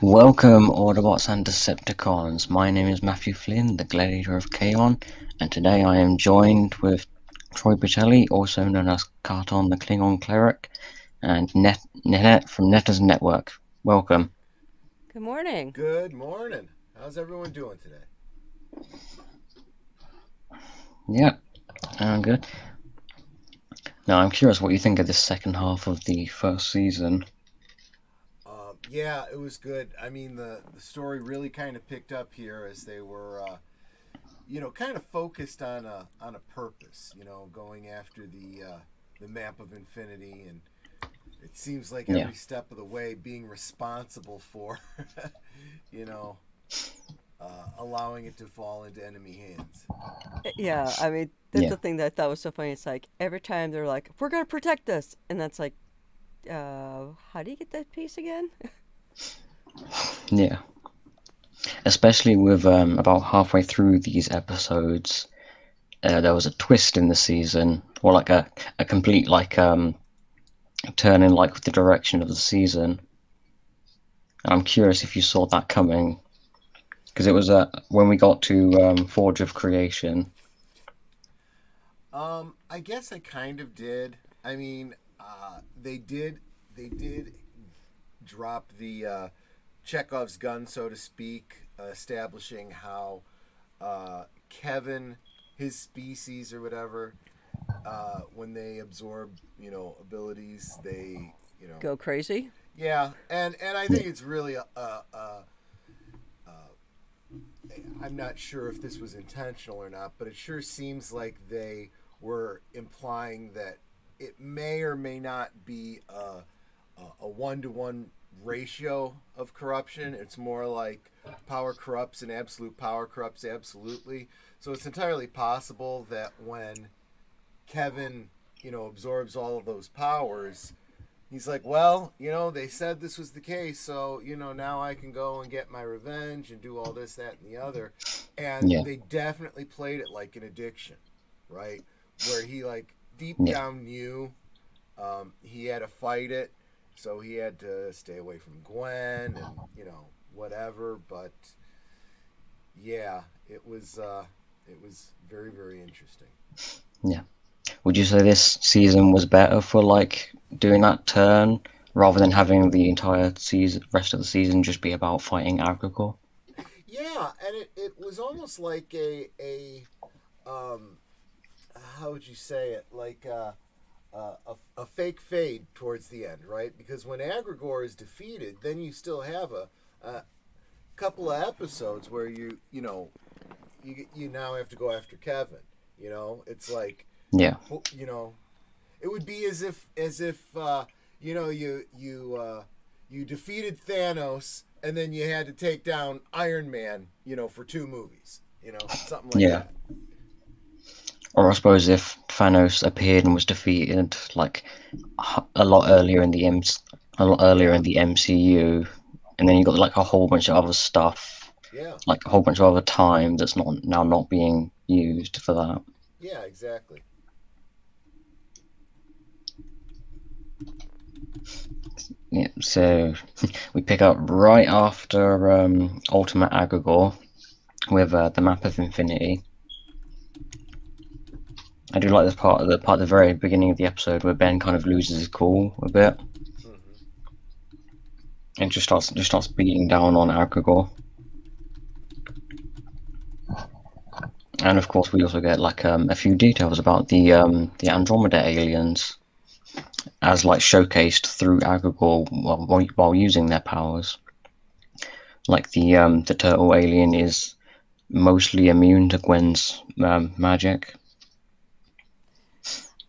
Welcome, Autobots and Decepticons. My name is Matthew Flynn, the Gladiator of Kaon, and today I am joined with Troy Pacelli, also known as Karton the Klingon Cleric, and Net from Netta's Network. Welcome. Good morning. Good morning. How's everyone doing today? Yeah, good. Now, I'm curious what you think of the second half of the first season. Yeah, it was good. I mean, the story really kind of picked up here as they were, kind of focused on a purpose. Going after the map of infinity, and it seems like Yeah, every step of the way being responsible for, you know, allowing it to fall into enemy hands. Yeah, I mean, that's yeah, the thing that I thought was so funny. It's like every time they're like, we're going to protect this. And that's like, how do you get that piece again? yeah. Especially with about halfway through these episodes, there was a twist in the season, or like a complete turn in like the direction of the season. And I'm curious if you saw that coming because it was when we got to Forge of Creation. I guess I kind of did. I mean, they did drop the Chekhov's gun, so to speak, establishing how Kevin, his species or whatever, when they absorb, abilities, they, Go crazy? yeah, and I Yeah, think it's really I'm not sure if this was intentional or not, but it sure seems like they were implying that it may or may not be a one-to-one ratio of corruption. It's more like power corrupts and absolute power corrupts absolutely. So it's entirely possible that when Kevin, absorbs all of those powers, he's like, well, they said this was the case, so, now I can go and get my revenge and do all this, that, and the other. And yeah, they definitely played it like an addiction, right? Where he, like, deep yeah, down knew he had to fight it, so he had to stay away from Gwen and, whatever. But yeah, it was very, very interesting. yeah. Would you say this season was better for like doing that turn rather than having the entire season, rest of the season, just be about fighting Agricor? Yeah, and it was almost like um, how would you say it? Like a fake fade towards the end, right? Because when Agrigor is defeated, then you still have a couple of episodes where you now have to go after Kevin. It's like, Yeah, you know, it would be as if you defeated Thanos and then you had to take down Iron Man, for two movies, something like yeah. that. Or I suppose if Thanos appeared and was defeated like a lot earlier in the a lot earlier Yeah, in the MCU, and then you got like a whole bunch of other stuff, yeah, like a whole bunch of other time that's not being used for that. yeah, exactly. Yeah, so we pick up right after Ultimate Agrigor with the Map of Infinity. I do like this part at the very beginning of the episode where Ben kind of loses his cool a bit Hmm. and just starts beating down on Agrigor. And of Yeah, course, we also get like a few details about the Andromeda aliens as like showcased through Agrigor while using their powers. Like the turtle alien is mostly immune to Gwen's magic,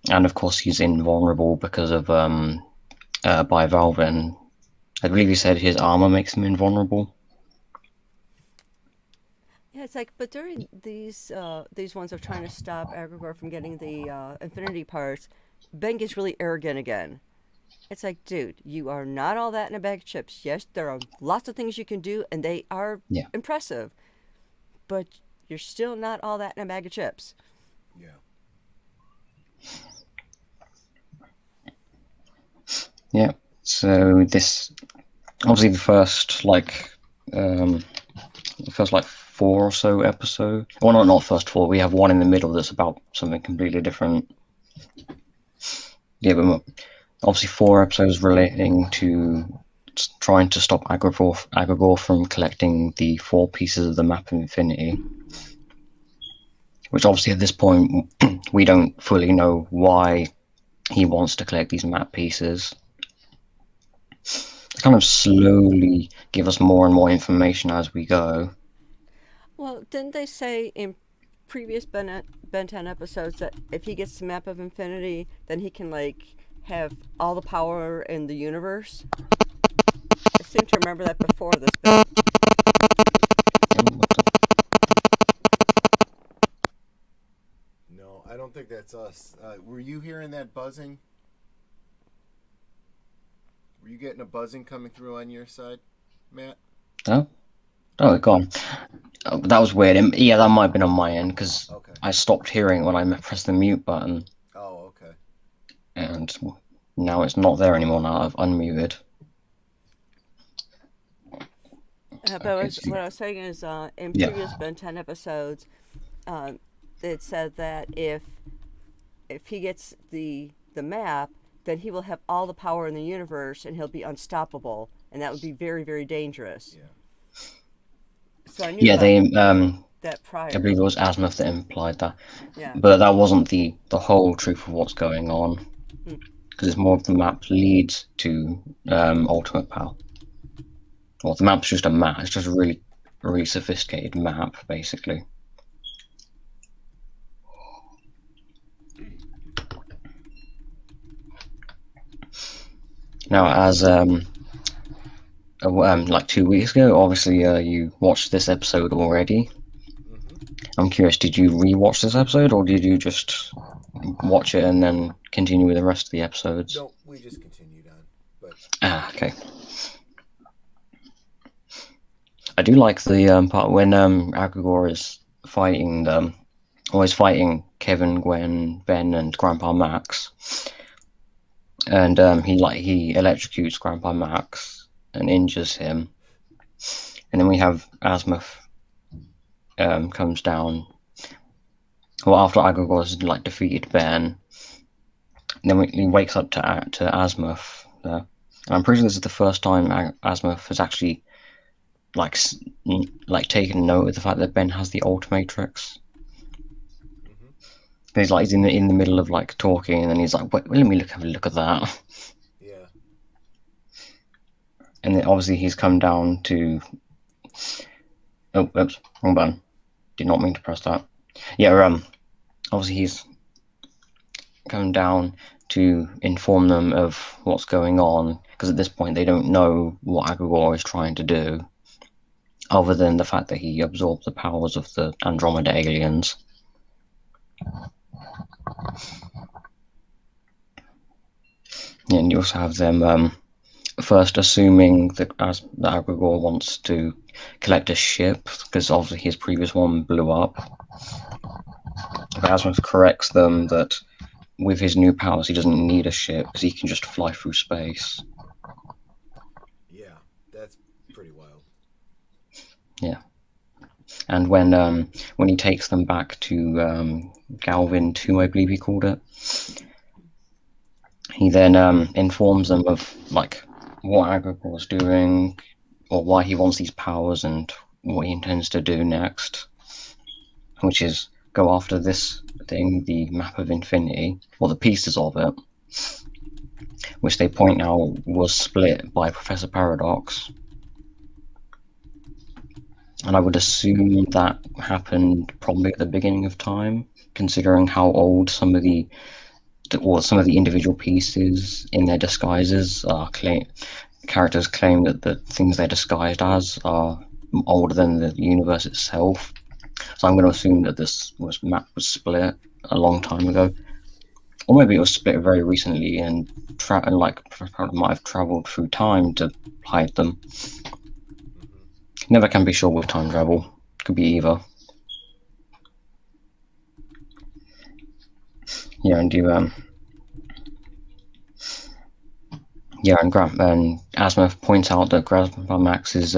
and of course he's invulnerable because of bivalve. I believe he said his armor makes him invulnerable. Yeah, it's like, but during these ones of trying to stop Agrigor from getting the Infinity parts, Ben gets really arrogant again. It's like, dude, you are not all that in a bag of chips. Yes, there are lots of things you can do, and they are Yeah, impressive, but you're still not all that in a bag of chips. yeah. yeah. So this obviously the first like 4 or so episodes. Well, not first four. We have one in the middle that's about something completely different. Yeah, but obviously 4 episodes relating to trying to stop Agragor from collecting the 4 pieces of the map of infinity. Which obviously at this point we don't fully know why he wants to collect these map pieces. They kind of slowly give us more and more information as we go. Well, didn't they say in previous Ben 10 episodes that if he gets the map of infinity, then he can like have all the power in the universe? I seem to remember that before this bit. No, I don't think that's us. Were you hearing that buzzing? Were you getting a buzzing coming through on your side, Matt? Oh, oh, gone. Oh, that was weird. Yeah, that might have been on my end because Okay. I stopped hearing it when I pressed the mute button, Oh, okay. and now it's not there anymore. Now I've unmuted. But Okay, what I was saying is, in yeah, previous Ben 10 episodes, it said that if he gets the map, then he will have all the power in the universe and he'll be unstoppable, and that would be very, very dangerous. Yeah. So I knew yeah. about that I prior. believe it was Azimuth that implied that, Yeah. but that wasn't the whole truth of what's going on. Hmm. Because it's more of the map leads to ultimate power. Well, the map's just a map. It's just a really sophisticated map, basically. Now, as like 2 weeks ago, obviously you watched this episode already. Mm-hmm. I'm curious, did you rewatch this episode, or did you just watch it and then continue with the rest of the episodes? No, we just continued on. But Okay. I do like the part when Agragor is fighting them. Always fighting Kevin, Gwen, Ben, and Grandpa Max, and he electrocutes Grandpa Max and injures him, and then we have Azimuth comes down. Well, after Agragor's like defeated Ben, and then he wakes up to Azimuth. And I'm pretty sure this is the first time Azimuth has actually like taken note of the fact that Ben has the Ultimatrix. mm-hmm. He's in the middle of like talking, and then he's like, "Wait, let me have a look at that." Yeah. And then obviously he's come down to. Oh, oops, wrong button. Did not mean to press that. Yeah, obviously he's come down to inform them of what's going on, because at this point they don't know what Agragor is trying to do, other than the fact that he absorbed the powers of the Andromeda aliens. Yeah, and you also have them first assuming that Agragor wants to collect a ship, because obviously his previous one blew up. But Azimuth corrects them that with his new powers he doesn't need a ship because he can just fly through space. Yeah, that's pretty wild. Yeah. And when he takes them back to Galvin 2, I believe he called it, he then informs them of like what Agragor's doing, or why he wants these powers, and what he intends to do next, which is go after this thing, the map of infinity, or the pieces of it, which they point out was split by Professor Paradox. And I would assume that happened probably at the beginning of time, considering how old some of the individual pieces in their disguises are. Characters claim that the things they're disguised as are older than the universe itself. So I'm going to assume that this map was split a long time ago, or maybe it was split very recently and might have traveled through time to hide them. Never can be sure with time travel. Could be either. Yeah, and Yeah, and Asimov points out that Grandpa Max is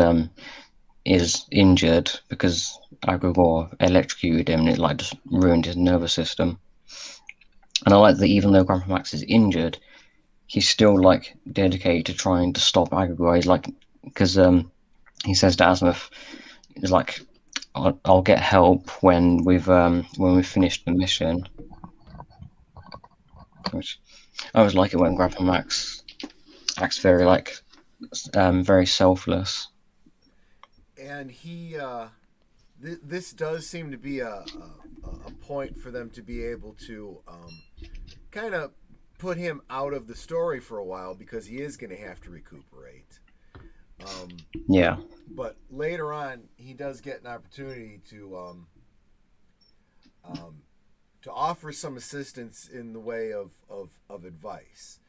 injured because Agregor electrocuted him and it like just ruined his nervous system. And I like that even though Grandpa Max is injured, he's still like dedicated to trying to stop Agregor. He's like, because he says to Asimov, he's like, I'll get help when we've finished the mission. Which I always like it when Grandpa Max acts very like very selfless. And he this does seem to be a point for them to be able to kind of put him out of the story for a while because he is going to have to recuperate. Yeah. But later on, he does get an opportunity to offer some assistance in the way of advice,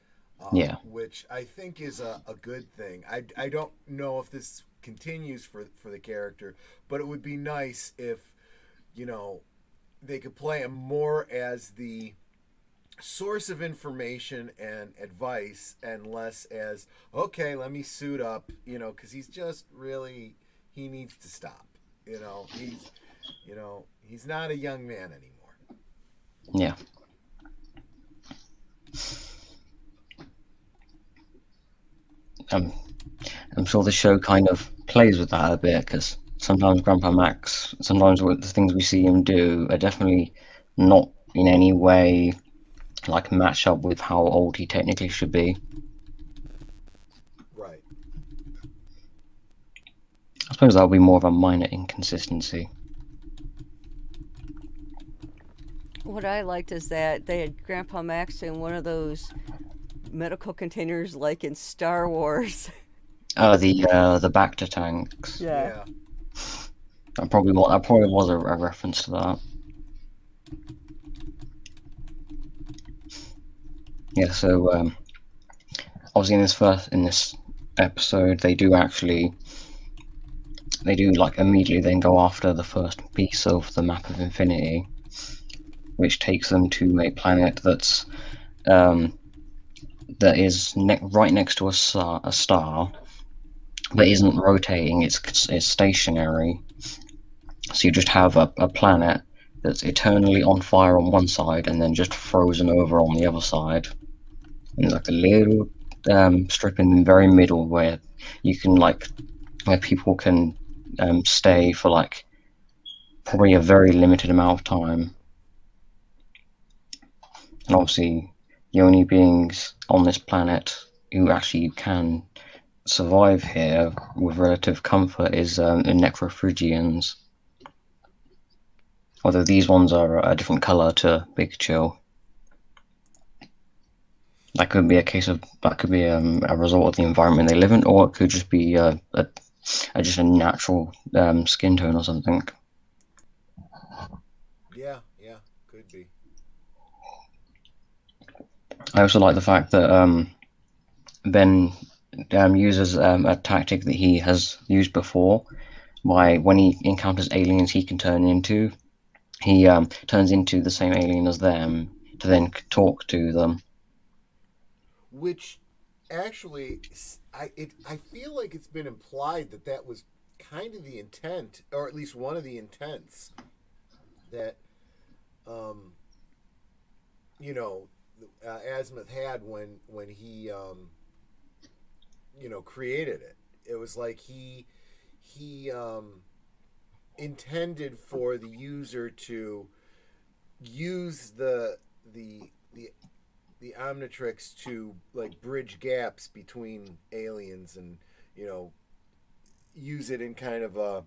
Yeah. which I think is a good thing. I don't know if this continues for the character, but it would be nice if, they could play him more as the source of information and advice and less as, okay, let me suit up, because he's just really, he needs to stop. He's not a young man anymore. Yeah. I'm sure the show kind of plays with that a bit because sometimes sometimes the things we see him do are definitely not in any way like match up with how old he technically should be. Right. I suppose that would be more of a minor inconsistency. What I liked is that they had Grandpa Max in one of those medical containers like in Star Wars. The Bacta tanks. Yeah. That probably was a reference to that. Yeah, so obviously in this episode they do like immediately then go after the first piece of the map of infinity, which takes them to a planet that is right next to a star, but isn't rotating. It's stationary. So you just have a planet that's eternally on fire on one side and then just frozen over on the other side. And there's like a little strip in the very middle where people can stay for like probably a very limited amount of time. And obviously, the only beings on this planet who actually can survive here with relative comfort is the Necrophrygians. Although these ones are a different color to Big Chill. That could be a result of the environment they live in, or it could just be just a natural skin tone or something. Yeah, could be. I also like the fact that Ben uses a tactic that he has used before, when he encounters aliens he can turn into. He turns into the same alien as them to then talk to them. Which actually, I feel like it's been implied that was kind of the intent, or at least one of the intents that Azimuth had when he created it. It was like he intended for the user to use the Omnitrix to like bridge gaps between aliens and use it in kind of a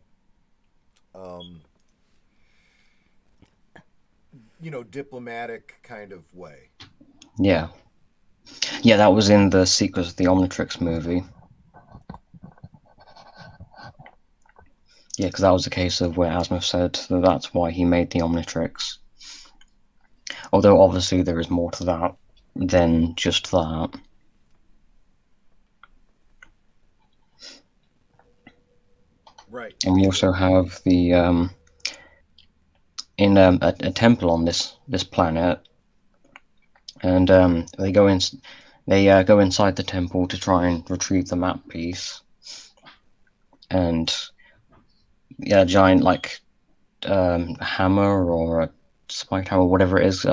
diplomatic kind of way. Yeah, that was in the Secrets of the Omnitrix movie. Yeah, because that was the case of where Asimov said that that's why he made the Omnitrix. Although obviously there is more to that than just that. Right. And we also have the in a temple on this planet, and they go in. They go inside the temple to try and retrieve the map piece, and yeah, a giant like hammer or a spiked hammer, whatever it is,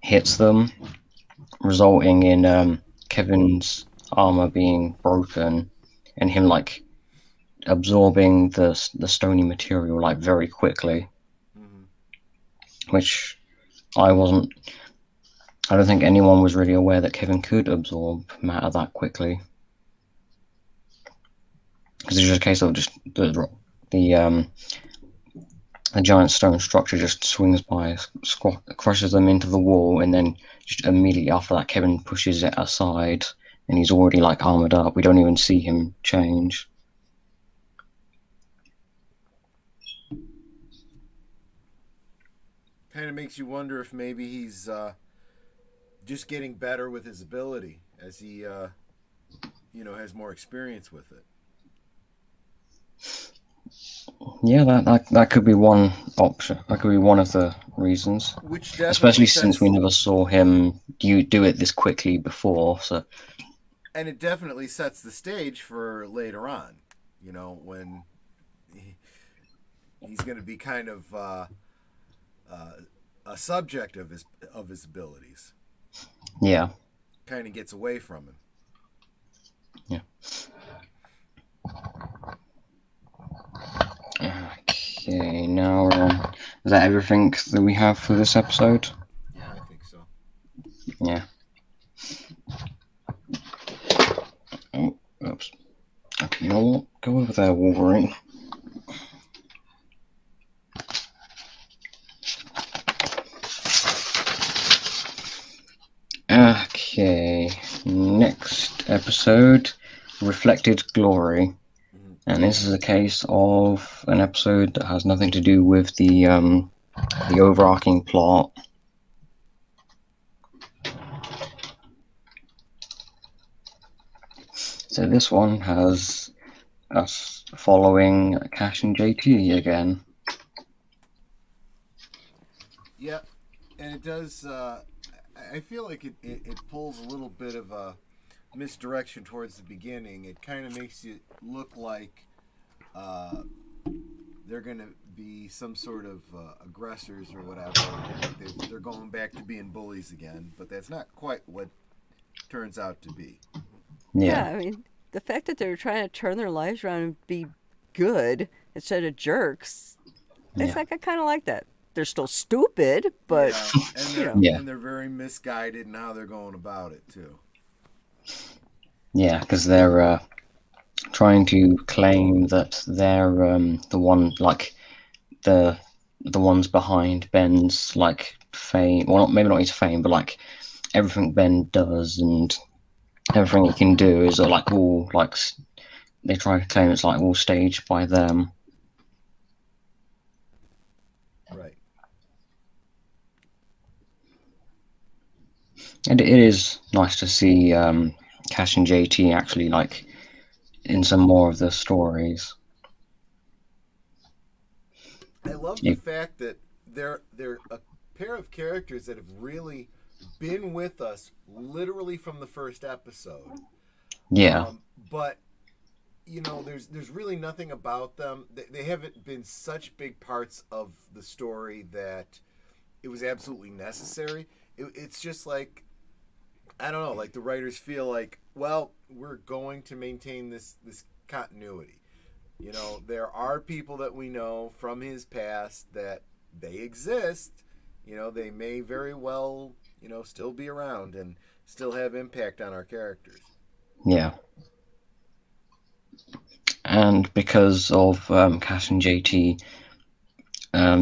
hits them, resulting in Kevin's armor being broken and him like absorbing the stony material like very quickly, Mm-hmm. which I wasn't. I don't think anyone was really aware that Kevin could absorb matter that quickly, because it's just a case of just the giant stone structure just swings by, crushes them into the wall, and then just immediately after that, Kevin pushes it aside, and he's already like armored up. We don't even see him change. Kind of makes you wonder if maybe he's just getting better with his ability as he, has more experience with it. Yeah, that could be one option. That could be one of the reasons. Which definitely Especially sets, since we never saw him do it this quickly before. So and it definitely sets the stage for later on. When he's going to be kind of a subject of his abilities. yeah, Kind of gets away from him. yeah. Okay, now is that everything that we have for this episode? Yeah, I think so. Yeah. Oh, oops. Okay, you know what? Go over there, Wolverine. Okay, next episode, Reflected Glory. And this is a case of an episode that has nothing to do with the overarching plot. So this one has us following Cash and JT again. Yep, and it does. I feel like it pulls a little bit of a misdirection towards the beginning. It kind of makes it look like they're going to be some sort of aggressors or whatever. Like they're going back to being bullies again, but that's not quite what turns out to be. Yeah, Yeah, I mean, the fact that they're trying to turn their lives around and be good instead of jerks, it's yeah, like I kind of like that. They're still stupid, but Yeah, and you they're know, yeah, and they're very misguided in how they're going about it too. yeah, because they're trying to claim that they're the one, like the ones behind Ben's like fame. Well, maybe not his fame, but like everything Ben does and everything he can do is like all like they try to claim it's like all staged by them. Right. And it is nice to see Cash and JT actually like in some more of the stories. I love the Yeah, fact that they're a pair of characters that have really been with us literally from the first episode. yeah, But there's really nothing about them. They haven't been such big parts of the story that it was absolutely necessary. It's just like, I don't know, like the writers feel like, well, we're going to maintain this continuity. There are people that we know from his past that they exist. They may very well, still be around and still have impact on our characters. yeah. And because of Cash and JT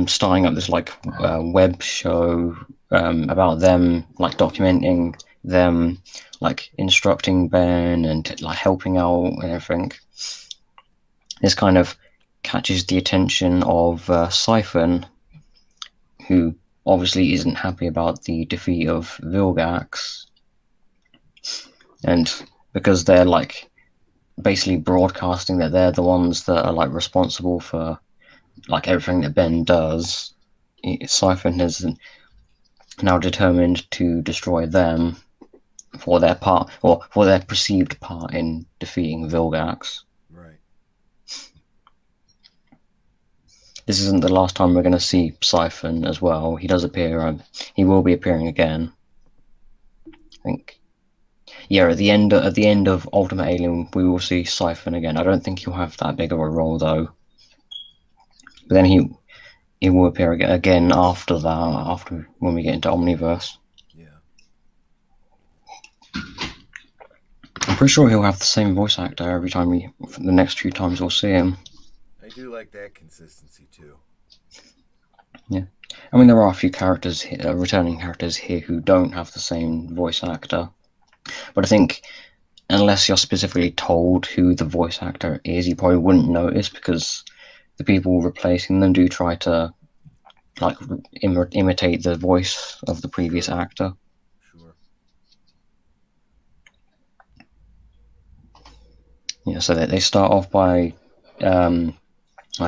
starting up this like web show about them, like documenting them, like instructing Ben and like helping out and everything. This kind of catches the attention of Siphon, who obviously isn't happy about the defeat of Vilgax, and because they're like basically broadcasting that they're the ones that are like responsible for like everything that Ben does, Siphon has now determined to destroy them, for their part or for their perceived part in defeating Vilgax. Right. This isn't the last time we're going to see Siphon as well. He does appear. He will be appearing again. I think. Yeah, at the end of Ultimate Alien, we will see Siphon again. I don't think he'll have that big of a role though. But then he will appear again after that. After when we get into Omniverse, Yeah. I'm pretty sure he'll have the same voice actor every time for the next few times we'll see him. I do like that consistency too. Yeah, I mean there are a few characters, returning characters here who don't have the same voice actor, but I think unless you're specifically told who the voice actor is, you probably wouldn't notice because the people replacing them do try to like imitate the voice of the previous Sure. actor. Sure. Yeah, so they start off by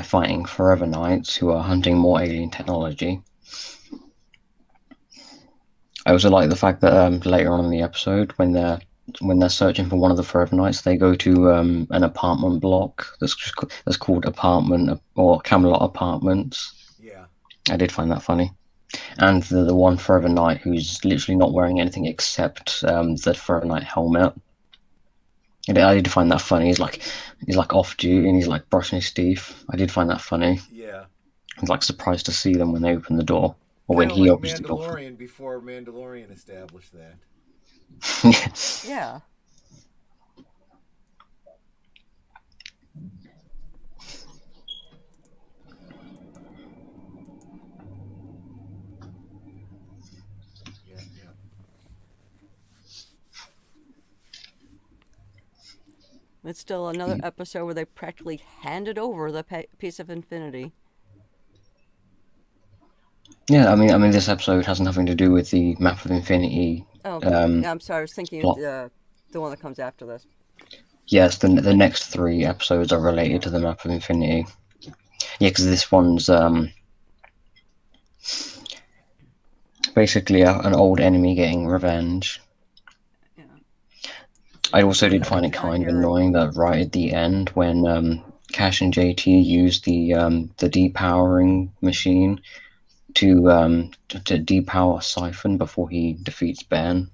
fighting Forever Knights who are hunting more alien technology. I also like the fact that later on in the episode, when they're searching for one of the Forever Knights, they go to an apartment block that's called Apartment or Camelot Apartments. Yeah. I did find that funny. And the one Forever Knight who's literally not wearing anything except the Forever Knight helmet. And I did find that funny. He's like off duty and he's like brushing his teeth. I did find that funny. Yeah. I was like surprised to see them when they opened the door. Or when Kind of he like opens the door. Mandalorian before Mandalorian established that. Yeah. Yeah. Yeah. It's still another episode where they practically handed over the piece of infinity. Yeah, I mean, this episode has nothing to do with the Map of Infinity Oh, um, yeah, I'm sorry. I was thinking of plot. the one that comes after this. Yes, the next three episodes are related Yeah. to the Map of Infinity. Yeah, because this one's basically an old enemy getting revenge. Yeah. I Like also did the find it John kind of Hero. annoying that right at the end, when Cash and JT used the depowering machine to depower Siphon before he defeats Ben,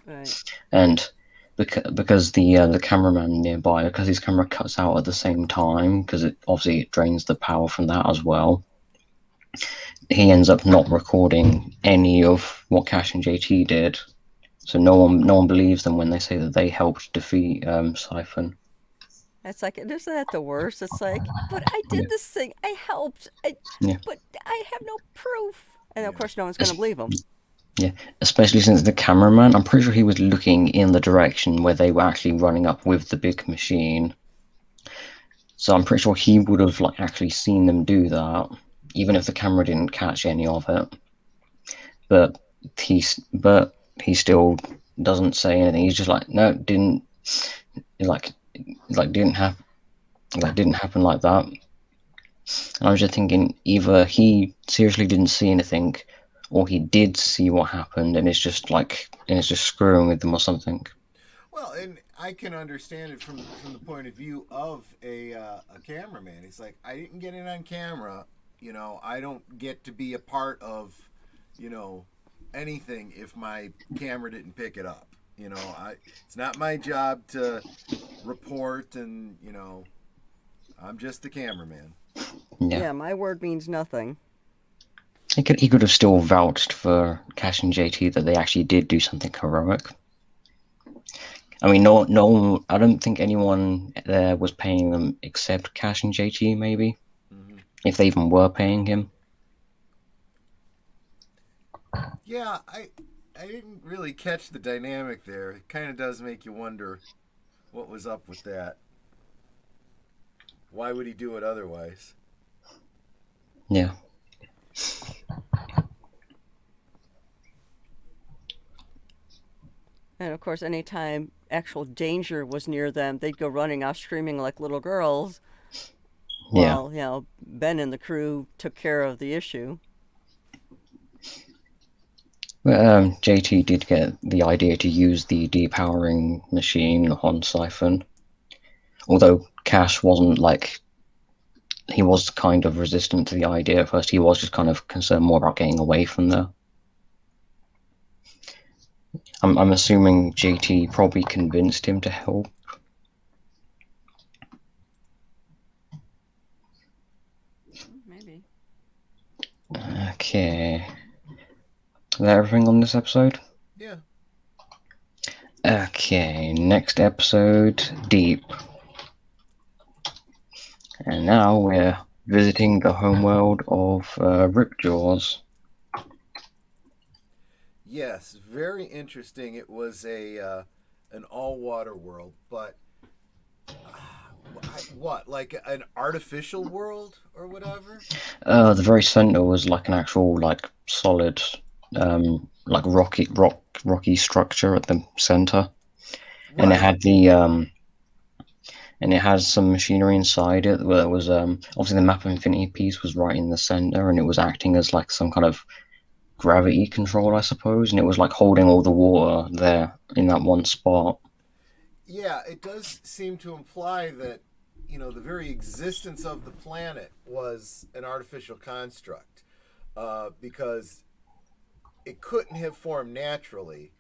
Right. and because the cameraman nearby, because his camera cuts out at the same time, because it drains the power from that as well. He ends up not recording any of what Cash and JT did, so no one believes them when they say that they helped defeat Siphon. It's like, isn't that the worst? It's like, but I did Yeah, this thing. I helped. yeah. But I have no proof. And of Yeah. course, no one's going to believe him. Yeah, especially since the cameraman, I'm pretty sure he was looking in the direction where they were actually running up with the big machine. So I'm pretty sure he would have like actually seen them do that, even if the camera didn't catch any of it. But he still doesn't say anything. He's just like, no, didn't like didn't happen didn't happen like that. And I was just thinking either he seriously didn't see anything, or he did see what happened and it's just screwing with them or something. Well, and I can understand it from the point of view of a cameraman. It's like, I didn't get it on camera. You know, I don't get to be a part of, you know, anything if my camera didn't pick it up. You know, it's not my job to report, and you know, I'm just the cameraman. Yeah. Yeah, my word means nothing. He could have still vouched for Cash and JT that they actually did do something heroic. I mean, no, I don't think anyone there was paying them except Cash and JT, maybe, Mm-hmm. if they even were paying him. Yeah, I didn't really catch the dynamic there. It kind of does make you wonder what was up with that. Why would he do it otherwise? Yeah. And of course, anytime actual danger was near them, they'd go running off screaming like little girls. Yeah. While, Ben and the crew took care of the issue. JT did get the idea to use the depowering machine on Siphon, although Cash wasn't like, he was kind of resistant to the idea at first. He was just kind of concerned more about getting away from there. I'm assuming JT probably convinced him to help. Maybe. Okay. Is that everything on this episode? Yeah. Okay, next episode, Deep. And now we're visiting the homeworld of Ripjaws. Yes, very interesting. It was an all-water world, but what, like an artificial world or whatever? The very center was like an actual, like, solid, like rocky structure at the center, and it Right. had and it has some machinery inside it. Where it was obviously the map of infinity piece was right in the center, and it was acting as like some kind of gravity control, I suppose, and it was like holding all the water there in that one spot. Yeah, it does seem to imply that, the very existence of the planet was an artificial construct, because it couldn't have formed naturally,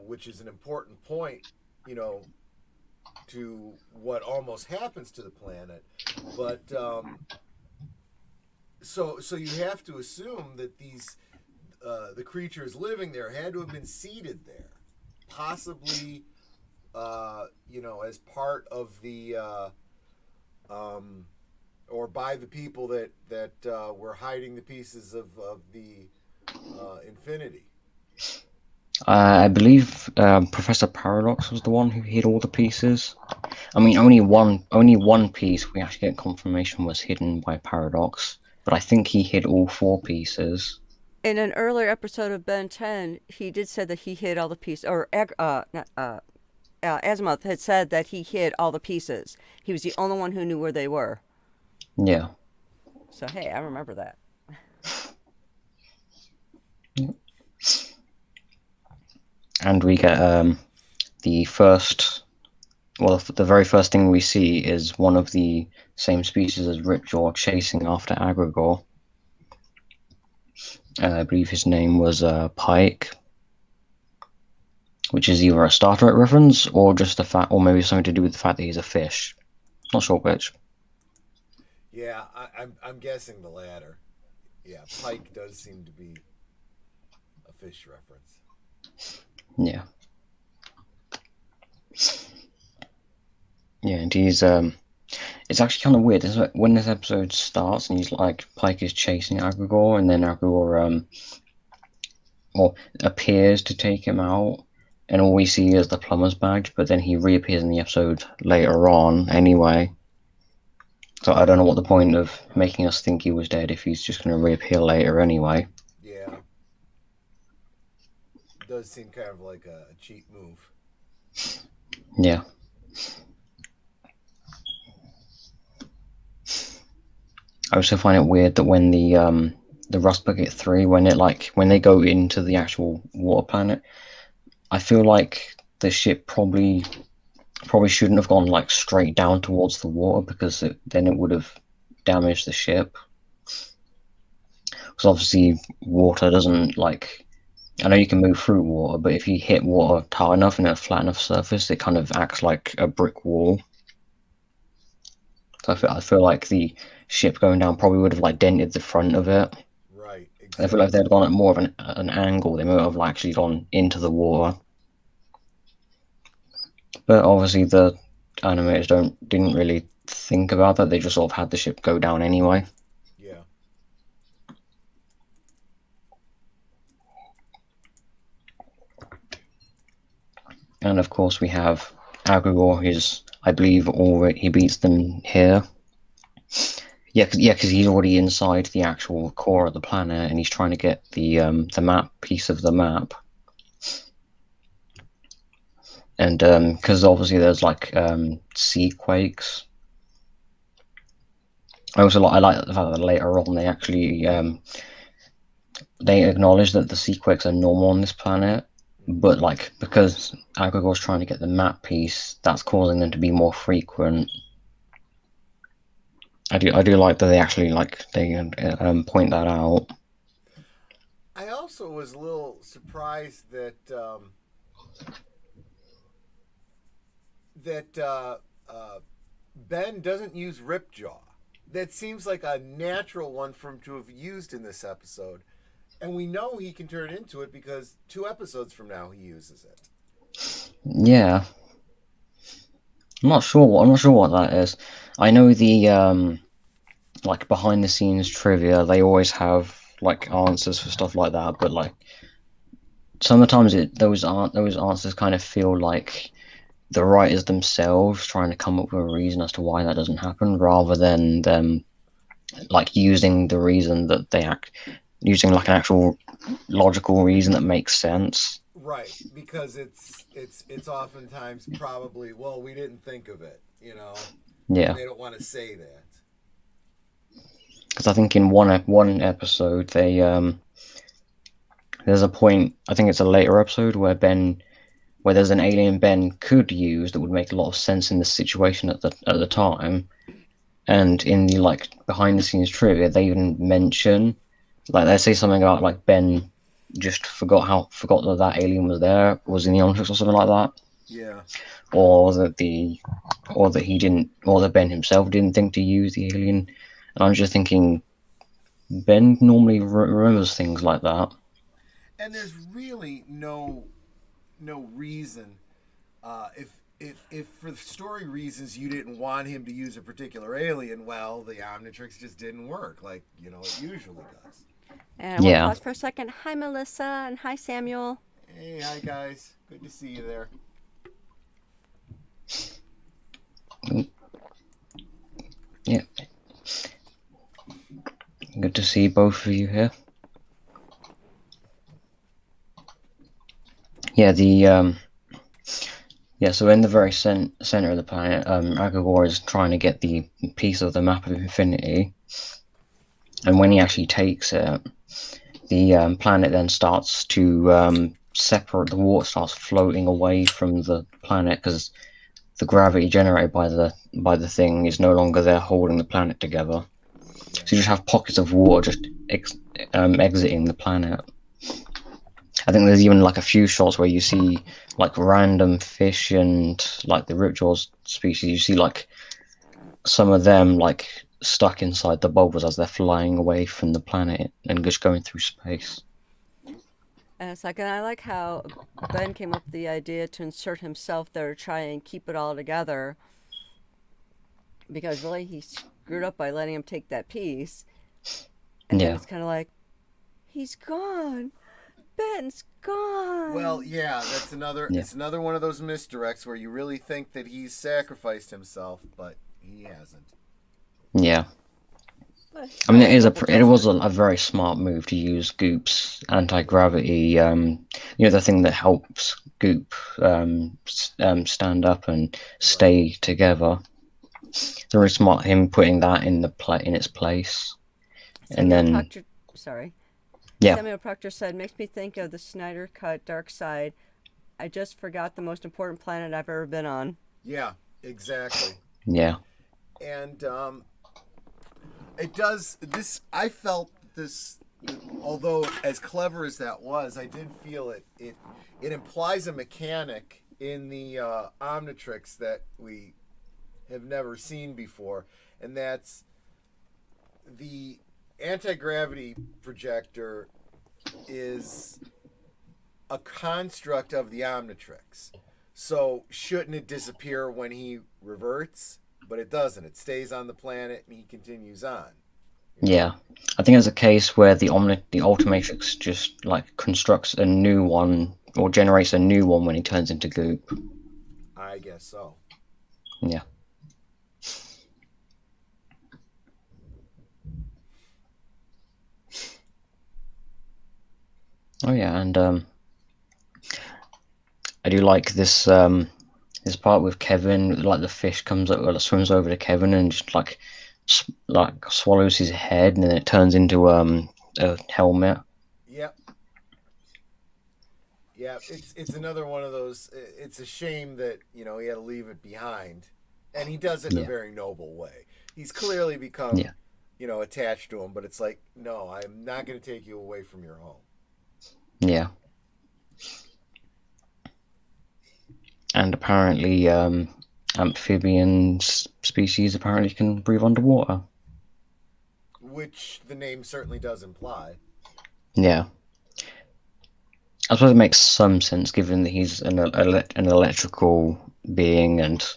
which is an important point, to what almost happens to the planet. But so you have to assume that the creatures living there had to have been seeded there, possibly, as part of the or by the people that were hiding the pieces of the infinity. I believe Professor Paradox was the one who hid all the pieces. I mean, only one piece we actually get confirmation was hidden by Paradox, but I think he hid all 4 pieces. In an earlier episode of Ben 10, he did say that he hid all the pieces, or not, Azimuth had said that he hid all the pieces. He was the only one who knew where they were. Yeah. So hey, I remember that. And we get the very first thing we see is one of the same species as Ripjaw chasing after Agrigor. I believe his name was Pike, which is either a Star Trek reference or just the fact, or maybe something to do with the fact that he's a fish. Not sure which. Yeah, I'm guessing the latter. Yeah, Pike does seem to be a fish reference. Yeah. Yeah, and he's it's actually kind of weird. When this episode starts and he's like, Pike is chasing Agrigor, and then Agrigor appears to take him out, and all we see is the plumber's badge, but then he reappears in the episode later on anyway. So I don't know what the point of making us think he was dead if he's just going to reappear later anyway. Yeah. It does seem kind of like a cheap move. Yeah. I also find it weird that when the Rust Bucket 3, when they go into the actual water planet, I feel like the ship probably shouldn't have gone like straight down towards the water, because then it would have damaged the ship. Because obviously water doesn't, like, I know you can move through water, but if you hit water hard enough and a flat enough surface, it kind of acts like a brick wall. So I feel like the ship going down probably would have like dented the front of it. Right, exactly. I feel like if they'd gone at more of an angle, they might have actually gone into the water. But obviously the animators didn't really think about that. They just sort of had the ship go down anyway. Yeah. And of course we have Agrigor, who's, I believe, already he beats them here. Yeah, because he's already inside the actual core of the planet, and he's trying to get the piece of the map. And because obviously there's like sea quakes. I like the fact that later on they actually they acknowledge that the sequex are normal on this planet, but like because Agrigor's trying to get the map piece, that's causing them to be more frequent. I do like that they actually point that out. I also was a little surprised that that Ben doesn't use Ripjaw. That seems like a natural one for him to have used in this episode, and we know he can turn into it because 2 episodes from now he uses it. Yeah, I'm not sure what that is. I know the like behind the scenes trivia, they always have like answers for stuff like that, but like sometimes those answers kind of feel like the writers themselves trying to come up with a reason as to why that doesn't happen, rather than them like using the reason that they act using like an actual logical reason that makes sense. Right, because it's oftentimes probably, well, we didn't think of it, and Yeah, they don't want to say that. because I think in one episode there's a point, I think it's a later episode where there's an alien Ben could use that would make a lot of sense in the situation at the time. And in the like behind the scenes trivia, they even mention like they say something about like Ben just forgot that alien was in the Omniverse or something like that, Yeah. or that he didn't, or that Ben himself didn't think to use the alien. And I'm just thinking, Ben normally remembers things like that. And there's really no reason, if for story reasons you didn't want him to use a particular alien, well, the Omnitrix just didn't work like it usually does. And I want to Yeah, pause for a second. Hi, Melissa, and hi, Samuel. Hey, hi guys, good to see you there. yeah. Good to see both of you here. Yeah, so in the very center of the planet, Agagor is trying to get the piece of the map of infinity, and when he actually takes it, the planet then starts to separate. The water starts floating away from the planet because the gravity generated by the thing is no longer there holding the planet together. So you just have pockets of water just exiting the planet. I think there's even like a few shots where you see like random fish and like the ripjaws species. You see like some of them like stuck inside the bubbles as they're flying away from the planet and just going through space. And it's like, and I like how Ben came up with the idea to insert himself there to try and keep it all together. Because really, he screwed up by letting him take that piece. And then Yeah, it's kind of like, he's gone. Ben's gone. Well, yeah, that's another. yeah, It's another one of those misdirects where you really think that he's sacrificed himself, but he hasn't. yeah. But I mean, still, it's worth a it was testament. a very smart move to use Goop's anti-gravity. The thing that helps Goop stand up and Right. stay together. It's very smart him putting that in its place, and Samuel then Proctor, sorry. yeah, Samuel Proctor said, makes me think of the Snyder Cut Dark Side. I just forgot the most important planet I've ever been on. Yeah, exactly. yeah, And it does this. I felt this, although as clever as that was, I did feel it implies a mechanic in the Omnitrix that we have never seen before, and that's the anti-gravity projector is a construct of the Omnitrix. So shouldn't it disappear when he reverts? But it doesn't. It stays on the planet and he continues on. yeah. I think there's a case where the Ultimatrix just like constructs a new one or generates a new one when he turns into Goop. I guess so. Yeah. Oh yeah, and I do like this part with Kevin. Like the fish comes up, well, swims over to Kevin and just like swallows his head, and then it turns into a helmet. Yeah, it's another one of those. It's a shame that he had to leave it behind, and he does it in a Yeah, very noble way. He's clearly yeah, become attached to him, but it's like, no, I'm not going to take you away from your home. yeah. And apparently, amphibian species apparently can breathe underwater. Which the name certainly does imply. Yeah, I suppose it makes some sense given that he's an electrical being, and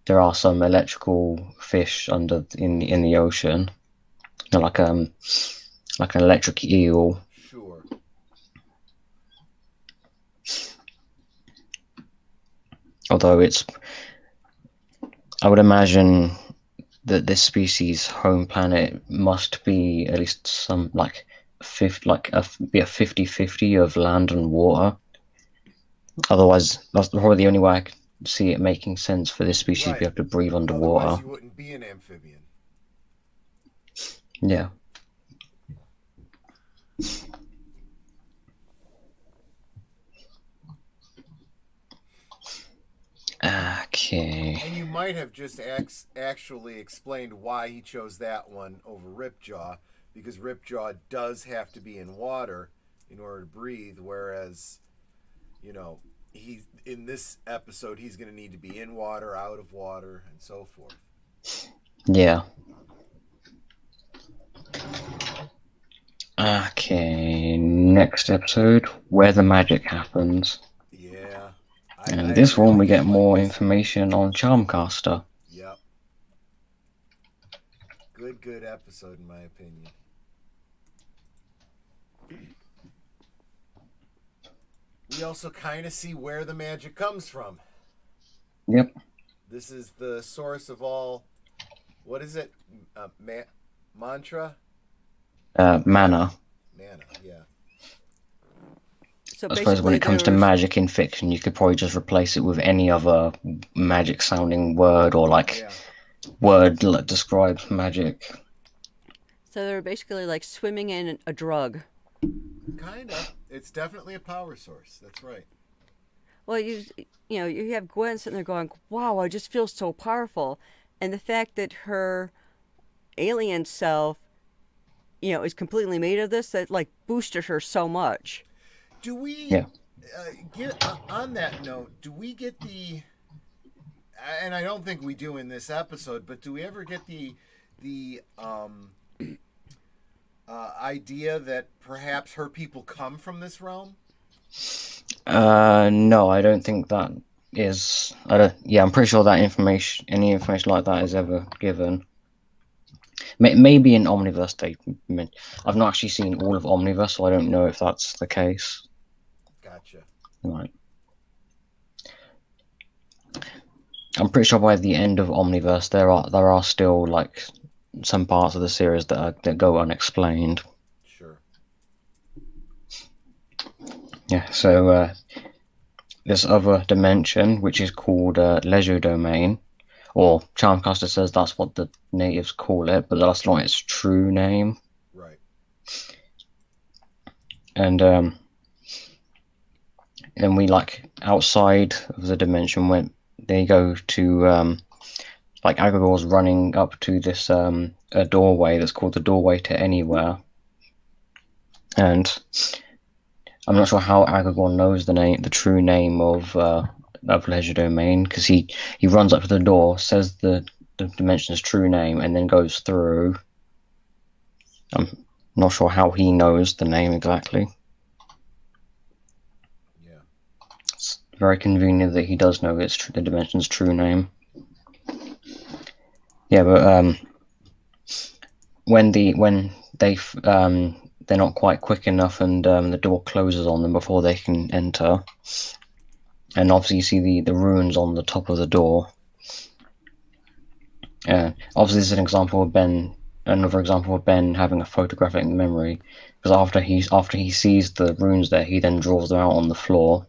there are some electrical fish under in the ocean, like an electric eel. Sure. Although I would imagine that this species' home planet must be at least some like be a 50-50 of land and water. Otherwise, that's probably the only way I could see it making sense for this species to be Right. able to breathe Otherwise, underwater. you wouldn't be an amphibian. Yeah. Okay. And you might have just actually explained why he chose that one over Ripjaw, because Ripjaw does have to be in water in order to breathe, whereas, you know, he in this episode he's going to need to be in water, out of water, and so forth. Yeah. Okay. Next episode, where the magic happens. Yeah, I And this one, really we did get like more this one. information on Charmcaster. Yep, good episode in my opinion. We also kind of see where the magic comes from. Yep. This is the source of all. What is it? Mantra? Mana. Mana, yeah. So I suppose when basically, it comes to there's magic in fiction, you could probably just replace it with any other magic sounding word or like Yeah. word that describes magic. so they're basically like swimming in a drug. Kinda. It's definitely a power source. That's right. Well, you have Gwen sitting there going, "Wow, I just feel so powerful," and the fact that her alien self, is completely made of this that like boosted her so much. Do we Yeah. get on that note? Do we get the? And I don't think we do in this episode, but do we ever get the idea that perhaps her people come from this realm? No, I don't think that is. I don't. Yeah, I'm pretty sure that any information like that is ever given. Maybe in Omniverse I've not actually seen all of Omniverse, so I don't know if that's the case. Gotcha. Right. I'm pretty sure by the end of Omniverse there are still like some parts of the series that go unexplained. Sure. Yeah. So this other dimension, which is called Leisure Domain, or Charmcaster says that's what the natives call it, but that's not its true name. Right. And then we like outside of the dimension when they go to like Agregor's running up to this a doorway that's called the Doorway to Anywhere, and I'm not sure how Agregor knows the true name of Leisure Domain, because he runs up to the door, says the dimension's true name, and then goes through. I'm not sure how he knows the name exactly. Yeah. It's very convenient that he does know the dimension's true name. Yeah, but when they're not quite quick enough, and the door closes on them before they can enter. And obviously, you see the runes on the top of the door. Obviously, this is another example of Ben having a photographic memory, because after he sees the runes there, he then draws them out on the floor.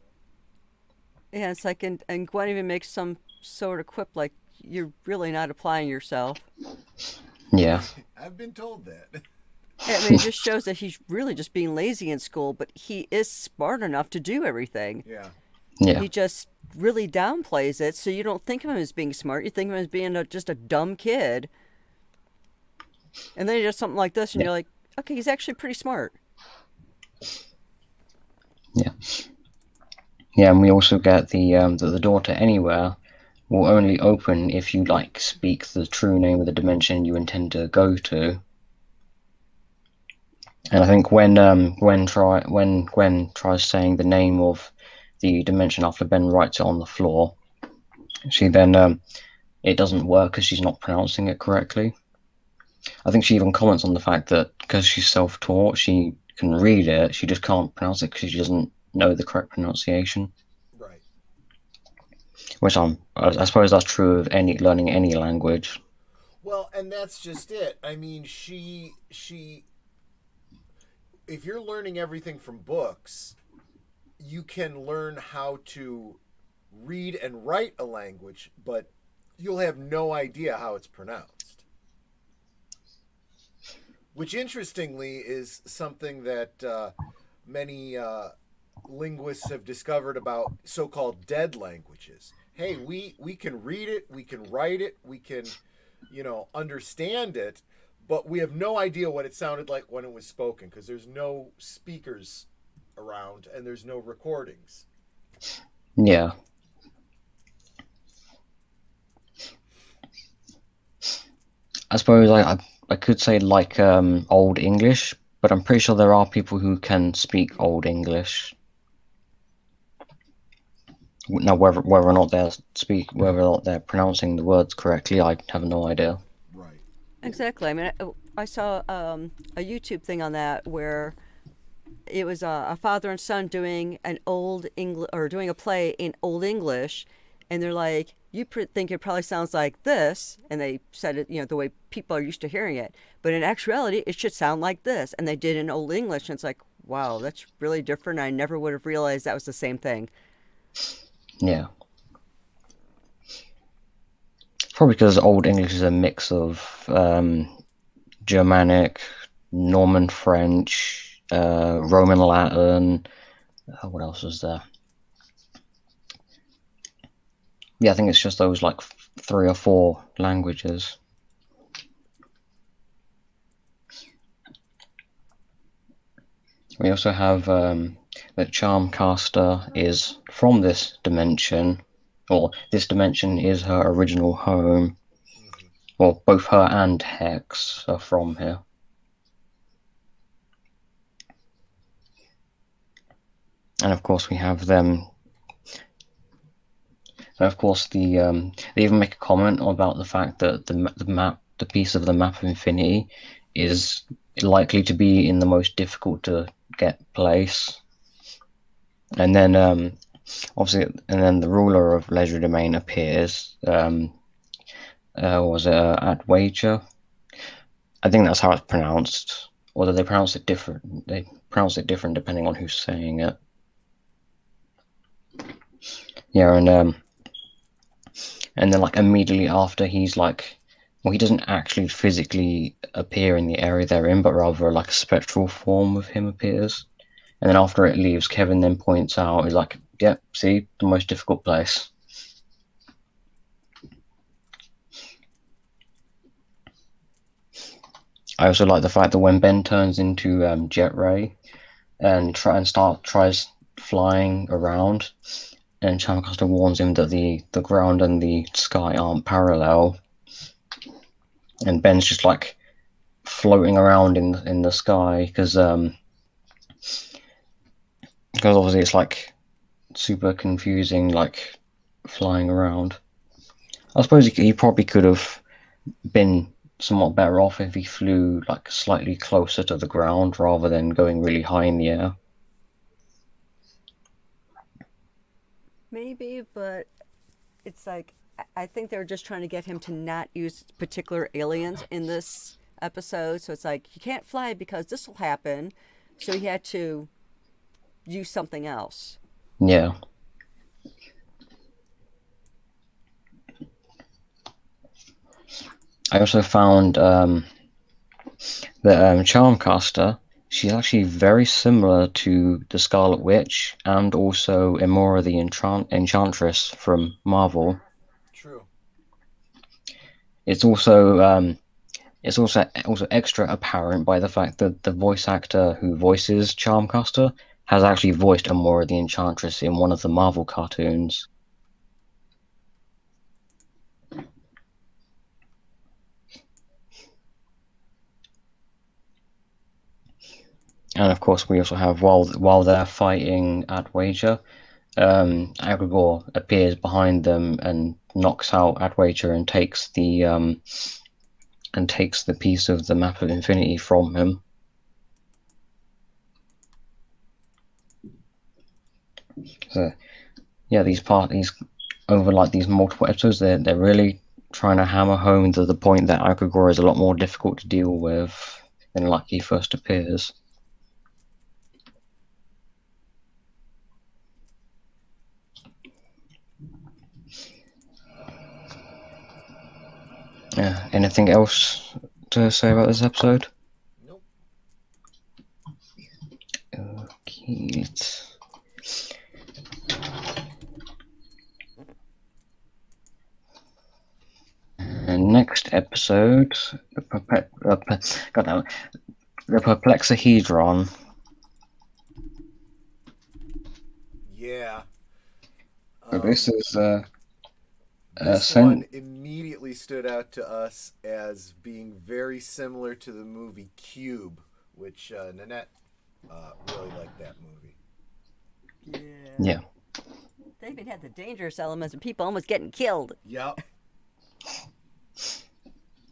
Yeah, it's like, and Gwen even makes some sort of quip like, "You're really not applying yourself." Yeah, I've been told that. I mean, it just shows that he's really just being lazy in school, but he is smart enough to do everything. Yeah. Yeah, He just really downplays it, so you don't think of him as being smart. You think of him as being just a dumb kid. And then he does something like this, and yeah, you're like, okay, he's actually pretty smart. yeah, yeah. And we also get that the door to anywhere will only open if you like speak the true name of the dimension you intend to go to. And I think when Gwen tries saying the name of the dimension after Ben writes it on the floor, she then it doesn't work because she's not pronouncing it correctly. I think she even comments on the fact that because she's self-taught, she can read it, she just can't pronounce it because she doesn't know the correct pronunciation. Right. Which I suppose that's true of any learning any language. Well, and that's just it. I mean, if you're learning everything from books, you can learn how to read and write a language, but you'll have no idea how it's pronounced. Which, interestingly, is something that many linguists have discovered about so-called dead languages. Hey, we can read it, we can write it, we can, understand it, but we have no idea what it sounded like when it was spoken because there's no speakers around and there's no recordings. Yeah. I suppose I could say like Old English, but I'm pretty sure there are people who can speak Old English. Now, whether or not whether or not they're pronouncing the words correctly, I have no idea. Right. Exactly. I mean, I saw a YouTube thing on that where it was a father and son doing an old English or doing a play in Old English, and they're like, "You think it probably sounds like this," and they said it, the way people are used to hearing it, but in actuality, it should sound like this, and they did in Old English, and it's like, wow, that's really different. I never would have realized that was the same thing. Yeah. Probably because Old English is a mix of Germanic, Norman French, Roman Latin. What else is there? Yeah, I think it's just those like 3 or 4 languages. We also have that Charmcaster is from this dimension, or this dimension is her original home. Mm-hmm. Well, both her and Hex are from here. And of course, we have them. And of course, they even make a comment about the fact that the piece of the map of infinity, is likely to be in the most difficult to get place. And then obviously, and then the ruler of Leisure Domain appears. Was it at Wager? I think that's how it's pronounced. Although they pronounce it different. They pronounce it different depending on who's saying it. Yeah, and then like immediately after he's like, well, he doesn't actually physically appear in the area they're in, but rather like a spectral form of him appears. And then after it leaves, Kevin then points out, he's like, yep, see, the most difficult place. I also like the fact that when Ben turns into Jet Ray and tries flying around, and Charmcaster warns him that the ground and the sky aren't parallel, and Ben's just like floating around in the sky because obviously it's like super confusing, like flying around. I suppose he probably could have been somewhat better off if he flew like slightly closer to the ground rather than going really high in the air. Maybe, but it's like I think they're just trying to get him to not use particular aliens in this episode. So it's like you can't fly because this will happen. So he had to use something else. Yeah. I also found The Charmcaster, she's actually very similar to the Scarlet Witch and also Emora the Enchantress from Marvel. True. It's also extra apparent by the fact that the voice actor who voices Charmcaster has actually voiced Emora the Enchantress in one of the Marvel cartoons. And of course, we also have while they're fighting at Wager, Agrigor appears behind them and knocks out Adwager and takes the piece of the map of infinity from him. So yeah, these over like these multiple episodes, they're really trying to hammer home to the point that Agrigor is a lot more difficult to deal with than like he first appears. Yeah. Anything else to say about this episode? Nope. Okay. Next episode, the Perplexahedron. Yeah. This is This one immediately stood out to us as being very similar to the movie Cube, which Nanette really liked that movie. Yeah. They even had the dangerous elements of people almost getting killed. Yep.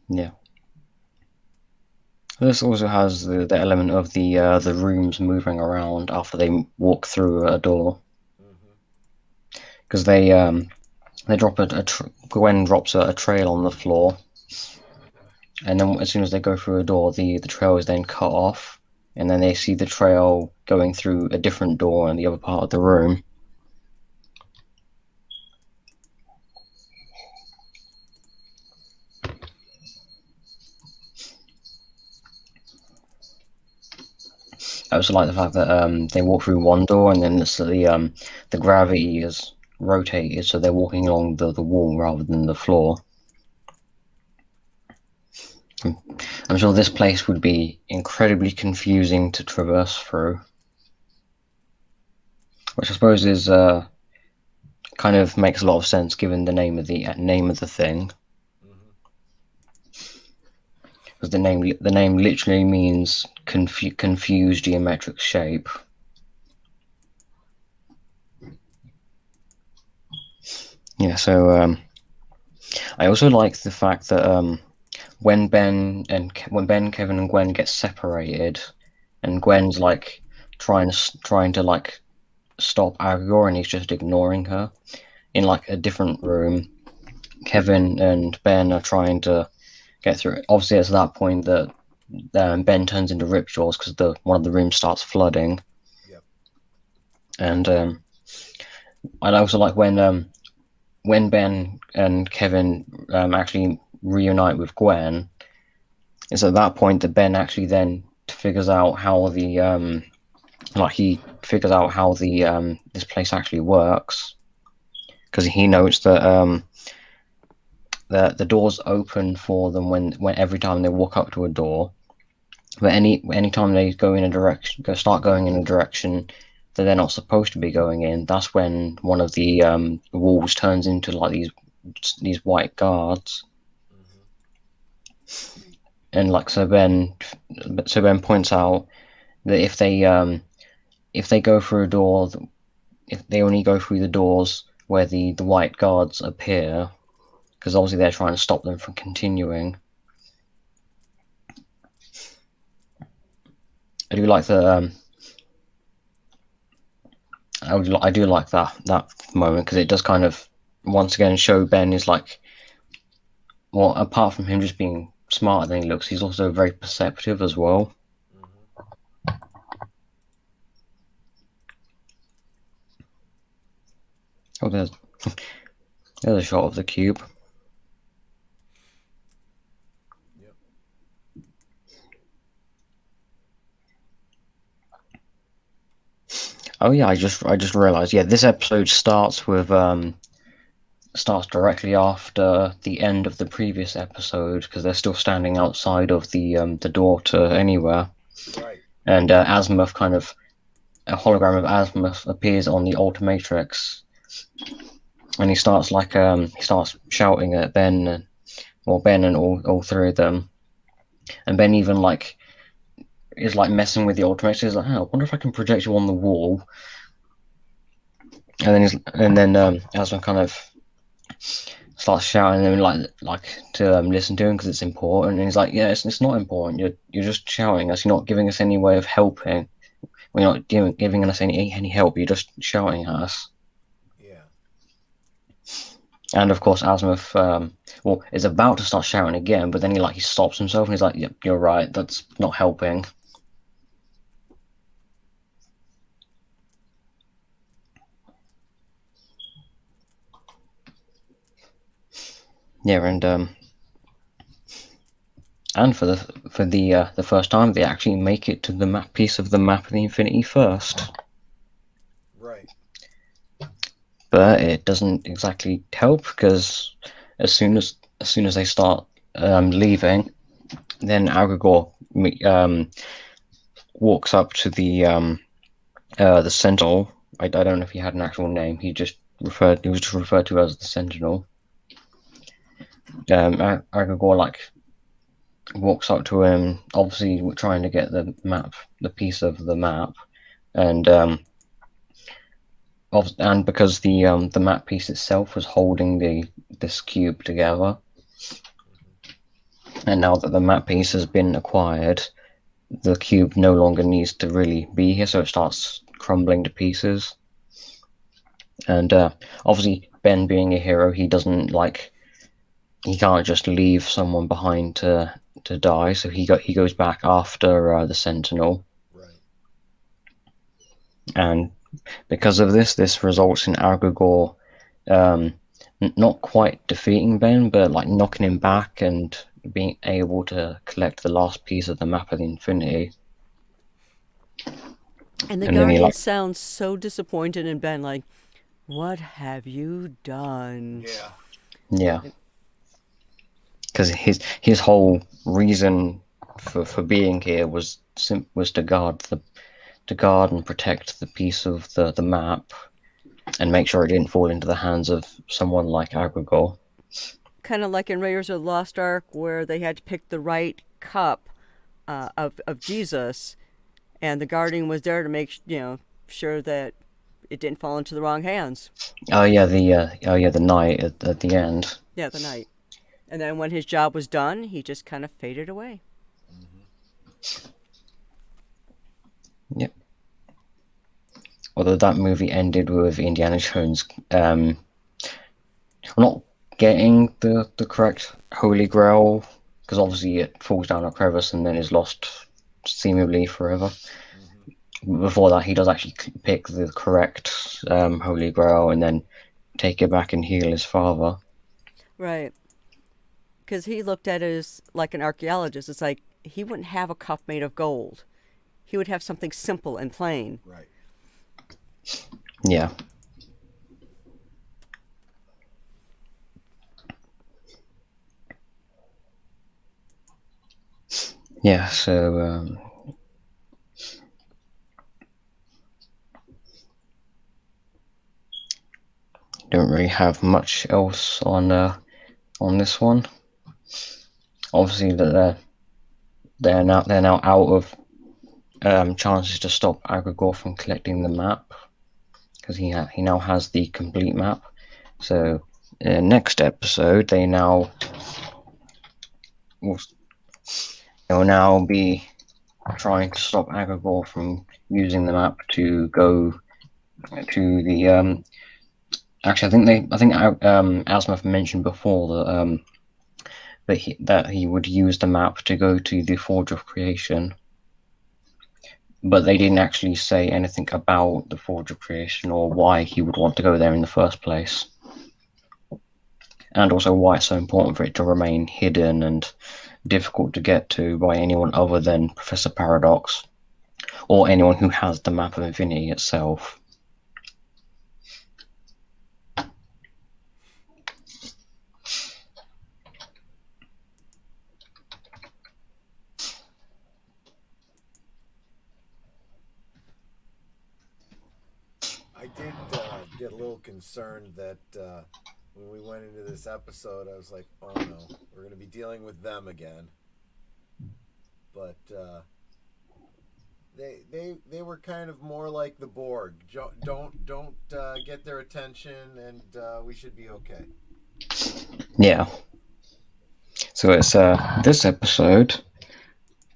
Yeah. This also has the element of the rooms moving around after they walk through a door, because they drop Gwen drops a trail on the floor, and then as soon as they go through a door, the trail is then cut off, and then they see the trail going through a different door in the other part of the room. I also like the fact that they walk through one door and then the gravity is rotated, so they're walking along the wall rather than the floor. I'm sure this place would be incredibly confusing to traverse through, which I suppose is kind of makes a lot of sense given the name of the thing. Because the name literally means confused geometric shape. Yeah, so I also like the fact that when Ben, Kevin, and Gwen get separated, and Gwen's like trying to like stop Agrigor, and he's just ignoring her in like a different room. Kevin and Ben are trying to get through it. Obviously, it's at that point that Ben turns into Ripjaws because one of the rooms starts flooding. Yep. And I also like when Ben and Kevin actually reunite with Gwen. It's at that point that Ben actually then figures out how the this place actually works, because he knows that the doors open for them when every time they walk up to a door, but any time they start going in a direction that they're not supposed to be going in, that's when one of the walls turns into like these white guards. And like so Ben points out that if they go through a door, if they only go through the doors where the white guards appear, because obviously they're trying to stop them from continuing. I do like the I do like that moment, because it does kind of once again show Ben is like, well, apart from him just being smarter than he looks, he's also very perceptive as well. Oh, there's a shot of the cube. Yep. Oh yeah, I just realized. Yeah, this episode starts directly after the end of the previous episode because they're still standing outside of the door to anywhere, Right. and Azimuth kind of a hologram of Azimuth appears on the Ultimatrix, and he starts shouting at Ben, or Ben and all three of them, and Ben even like is like messing with the Ultimatrix. He's like, oh, I wonder if I can project you on the wall, and then Azimuth kind of starts shouting and like to listen to him because it's important. And he's like, yeah, it's not important. You're just shouting us. You're not giving us any way of helping. We're not giving us any help. You're just shouting at us. Yeah. And of course, Azimuth is about to start shouting again, but then he stops himself and he's like, yep, you're right. That's not helping. Yeah, and for the first time, they actually make it to the map piece of the map of the Infinity first. Right. But it doesn't exactly help because as soon as they start leaving, then Agregor walks up to the Sentinel. I don't know if he had an actual name. He was just referred to as the Sentinel. Agregor like walks up to him, obviously trying to get the piece of the map, and because the map piece itself was holding this cube together, and now that the map piece has been acquired, the cube no longer needs to really be here, so it starts crumbling to pieces. And obviously, Ben being a hero, he can't just leave someone behind to die, so he goes back after the Sentinel. Right. And because of this results in Agregor not quite defeating Ben, but like knocking him back and being able to collect the last piece of the map of the Infinity. And the And then Guardian sounds so disappointed in Ben, like, what have you done? Yeah. Because his whole reason for being here was to guard and protect the piece of the map and make sure it didn't fall into the hands of someone like Agregor. Kind of like in Raiders of the Lost Ark, where they had to pick the right cup of Jesus, and the Guardian was there to make sure that it didn't fall into the wrong hands. Oh yeah, the knight at the end. Yeah, the knight. And then when his job was done, he just kind of faded away. Yep. Although that movie ended with Indiana Jones not getting the correct Holy Grail, because obviously it falls down a crevice and then is lost seemingly forever. Before that, he does actually pick the correct Holy Grail and then take it back and heal his father. Right. Because he looked at it as like an archaeologist. It's like he wouldn't have a cup made of gold. He would have something simple and plain. Right. Yeah. Yeah, so don't really have much else on this one. Obviously, that they're now out of chances to stop Agregor from collecting the map because he now has the complete map. So next episode, they'll now be trying to stop Agregor from using the map to go to the. Actually, I think Azimuth mentioned before that he would use the map to go to the Forge of Creation, but they didn't actually say anything about the Forge of Creation or why he would want to go there in the first place, and also why it's so important for it to remain hidden and difficult to get to by anyone other than Professor Paradox, or anyone who has the map of infinity itself. I did get a little concerned that when we went into this episode, I was like, "Oh no, we're going to be dealing with them again." But they were kind of more like the Borg. Don't get their attention, and we should be okay. Yeah. So it's this episode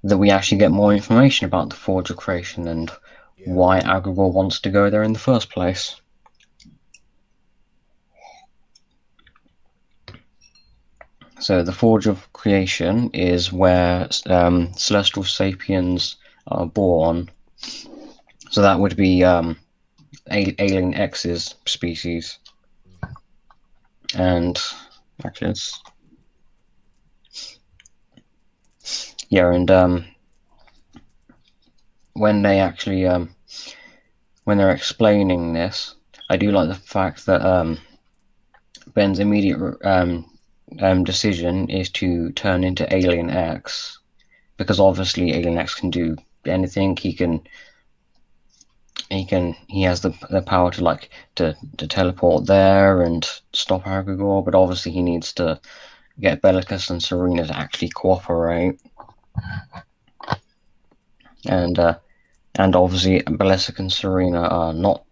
that we actually get more information about the Forge of Creation and Yeah. why Agrabah wants to go there in the first place. So the Forge of Creation is where celestial sapiens are born. So that would be Alien X's species. And actually, it's and when they actually when they're explaining this, I do like the fact that Ben's immediate decision is to turn into Alien X, because obviously Alien X can do anything. He has the power to teleport there and stop Agrigor, but obviously he needs to get Bellicus and Serena to actually cooperate. And obviously Bellicus and Serena are not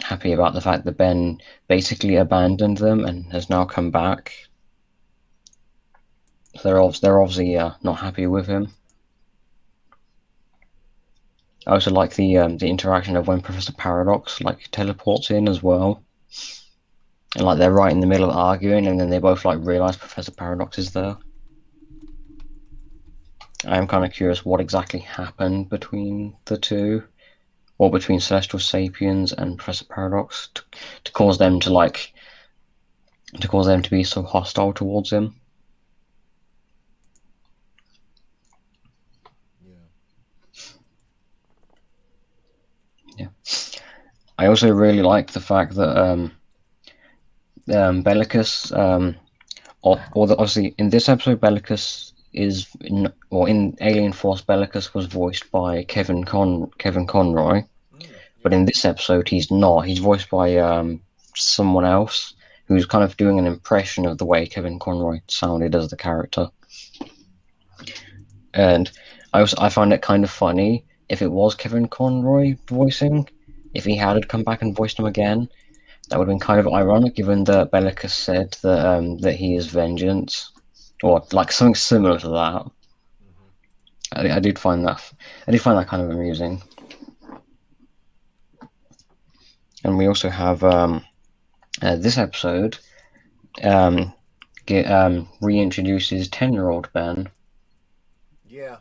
happy about the fact that Ben basically abandoned them and has now come back. So they're obviously not happy with him. I also like the interaction of when Professor Paradox teleports in as well, and they're right in the middle of arguing, and then they both realize Professor Paradox is there. I am kind of curious what exactly happened between the two, or between Celestial Sapiens and Professor Paradox, to cause them to be so hostile towards him. Yeah. I also really like the fact that Bellicus, obviously in this episode, Bellicus in Alien Force, Bellicus was voiced by Kevin Conroy, but in this episode he's not. He's voiced by someone else who's kind of doing an impression of the way Kevin Conroy sounded as the character. And I find it kind of funny if it was Kevin Conroy voicing, if he had come back and voiced him again. That would have been kind of ironic, given that Bellicus said that he is vengeance, or something similar to that. I did find that kind of amusing. And we also have this episode reintroduces 10-year-old Ben. Yeah.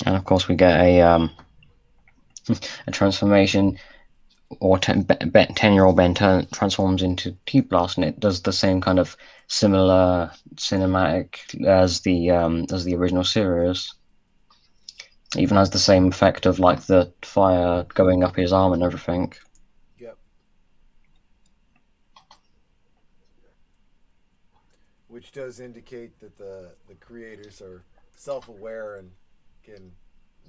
And of course we get a transformation, or 10-year-old Ben transforms into T-Blast, and it does the same kind of similar cinematic as the original series. It even has the same effect of the fire going up his arm and everything. Yep. Which does indicate that the creators are self-aware and can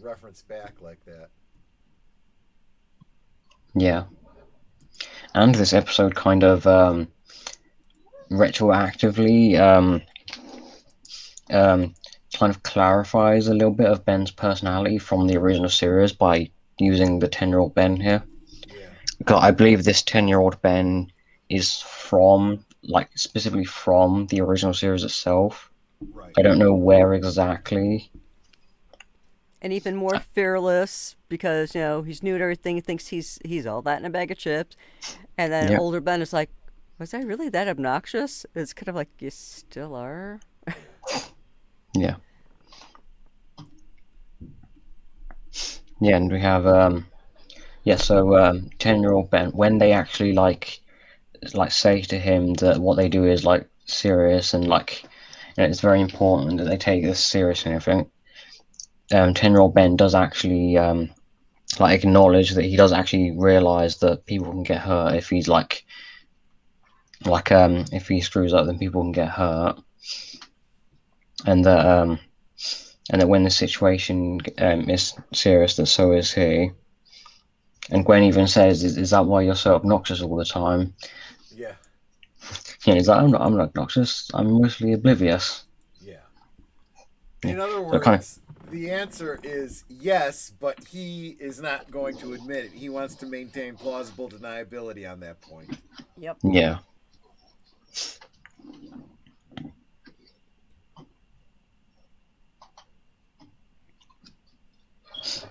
reference back like that. Yeah. And this episode kind of retroactively kind of clarifies a little bit of Ben's personality from the original series by using the 10-year-old Ben here. Yeah. Because I believe this 10-year-old Ben is from specifically from the original series itself. Right. I don't know where exactly. And even more fearless because he's new to everything. He thinks he's all that in a bag of chips. And then older Ben is like, "Was I really that obnoxious?" It's kind of like, you still are. Yeah. Yeah, and we have so 10-year-old Ben, when they actually say to him that what they do is serious and it's very important that they take this seriously. I think 10-year-old Ben does actually like acknowledge that he does actually realize that people can get hurt if he's like if he screws up, then people can get hurt, and that when the situation is serious, that so is he. And Gwen even says, "Is that why you're so obnoxious all the time?" Yeah. Yeah, he's like, I'm not obnoxious. I'm mostly oblivious." Yeah. In other So kind of, words, the answer is yes, but he is not going to admit it. He wants to maintain plausible deniability on that point. Yep. yeah.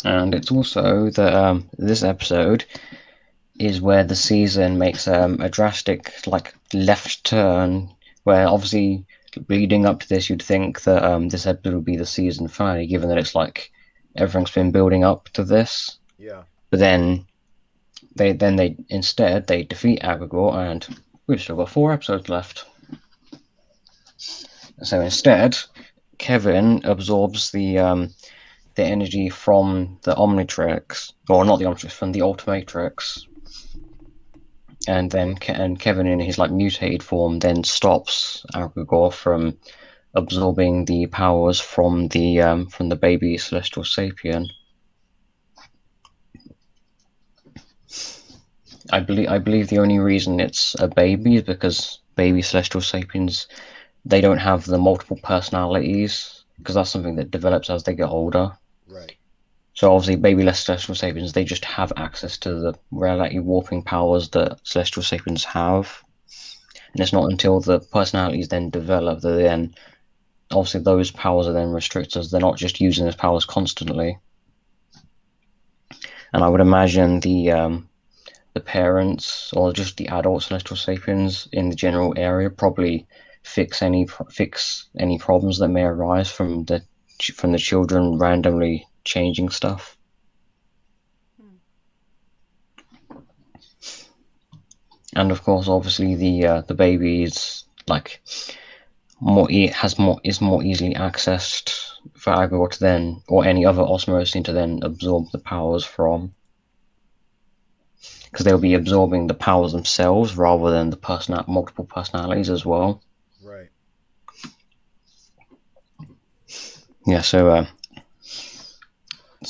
And it's also that this episode is where the season makes a drastic like left turn. Where obviously leading up to this, you'd think that this episode would be the season finale, given that it's like everything's been building up to this. Yeah. But then they instead they defeat Agregor, and we've still got 4 episodes left. So instead, Kevin absorbs the energy from the Omnitrix, or not the Omnitrix, from the Ultimatrix, and then Kevin in his like mutated form then stops Agregor from absorbing the powers from the baby celestial sapien. I believe the only reason it's a baby is because baby celestial sapiens, they don't have the multiple personalities, because that's something that develops as they get older. Right. So obviously baby celestial sapiens, they just have access to the reality warping powers that celestial sapiens have. And it's not until the personalities then develop that then obviously those powers are then restricted, as they're not just using those powers constantly. And I would imagine the parents or just the adult celestial sapiens in the general area probably fix any problems that may arise from the children randomly changing stuff. And of course, obviously the baby is like is more easily accessed for Agregor to then, or any other Osmosine to then absorb the powers from, because they'll be absorbing the powers themselves rather than the multiple personalities as well. Right. Yeah, so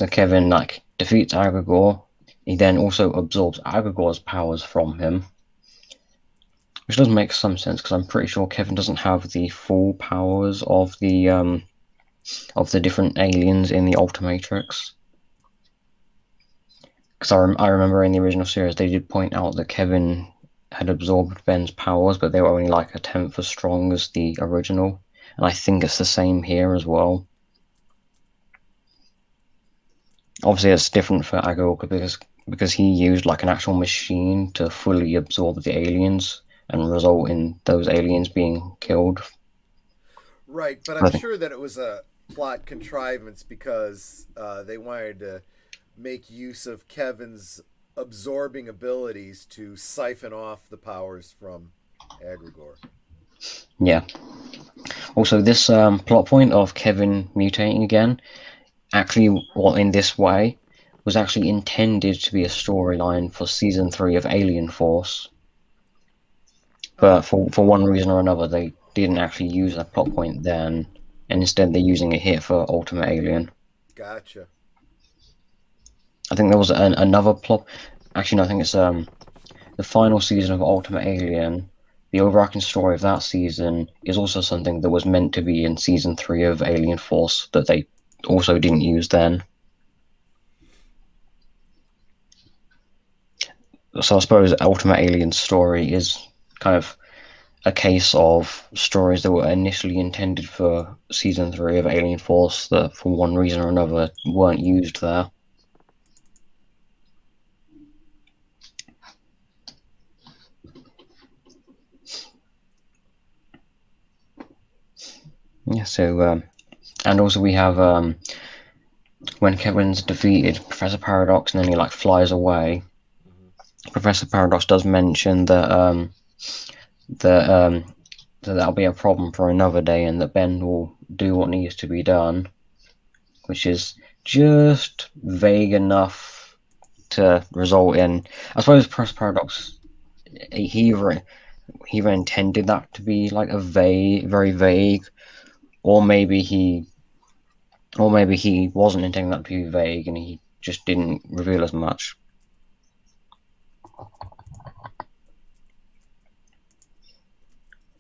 Kevin like defeats Agregor. He then also absorbs Agregor's powers from him, which does make some sense because I'm pretty sure Kevin doesn't have the full powers of the different aliens in the Ultimatrix. Because I remember in the original series they did point out that Kevin had absorbed Ben's powers, but they were only like 1/10 as strong as the original, and I think it's the same here as well. Obviously, it's different for Agregor because he used like an actual machine to fully absorb the aliens and result in those aliens being killed. Right, but I'm sure that it was a plot contrivance because they wanted to make use of Kevin's absorbing abilities to siphon off the powers from Agregor. Yeah. Also, this plot point of Kevin mutating again, actually, well, in this way, was actually intended to be a storyline for season 3 of Alien Force. But for one reason or another, they didn't actually use that plot point then, and instead they're using it here for Ultimate Alien. Gotcha. I think there was another plot. Actually, no, I think it's the final season of Ultimate Alien. The overarching story of that season is also something that was meant to be in season 3 of Alien Force that they also didn't use then. So I suppose Ultimate Alien's story is kind of a case of stories that were initially intended for season 3 of Alien Force that for one reason or another weren't used there. Yeah, so and also we have when Kevin's defeated Professor Paradox and then he like flies away. Professor Paradox does mention that So that'll be a problem for another day, and that Ben will do what needs to be done, which is just vague enough to result in, I suppose, Press Paradox. He either intended that to be like a very vague, or maybe he wasn't intending that to be vague, and he just didn't reveal as much.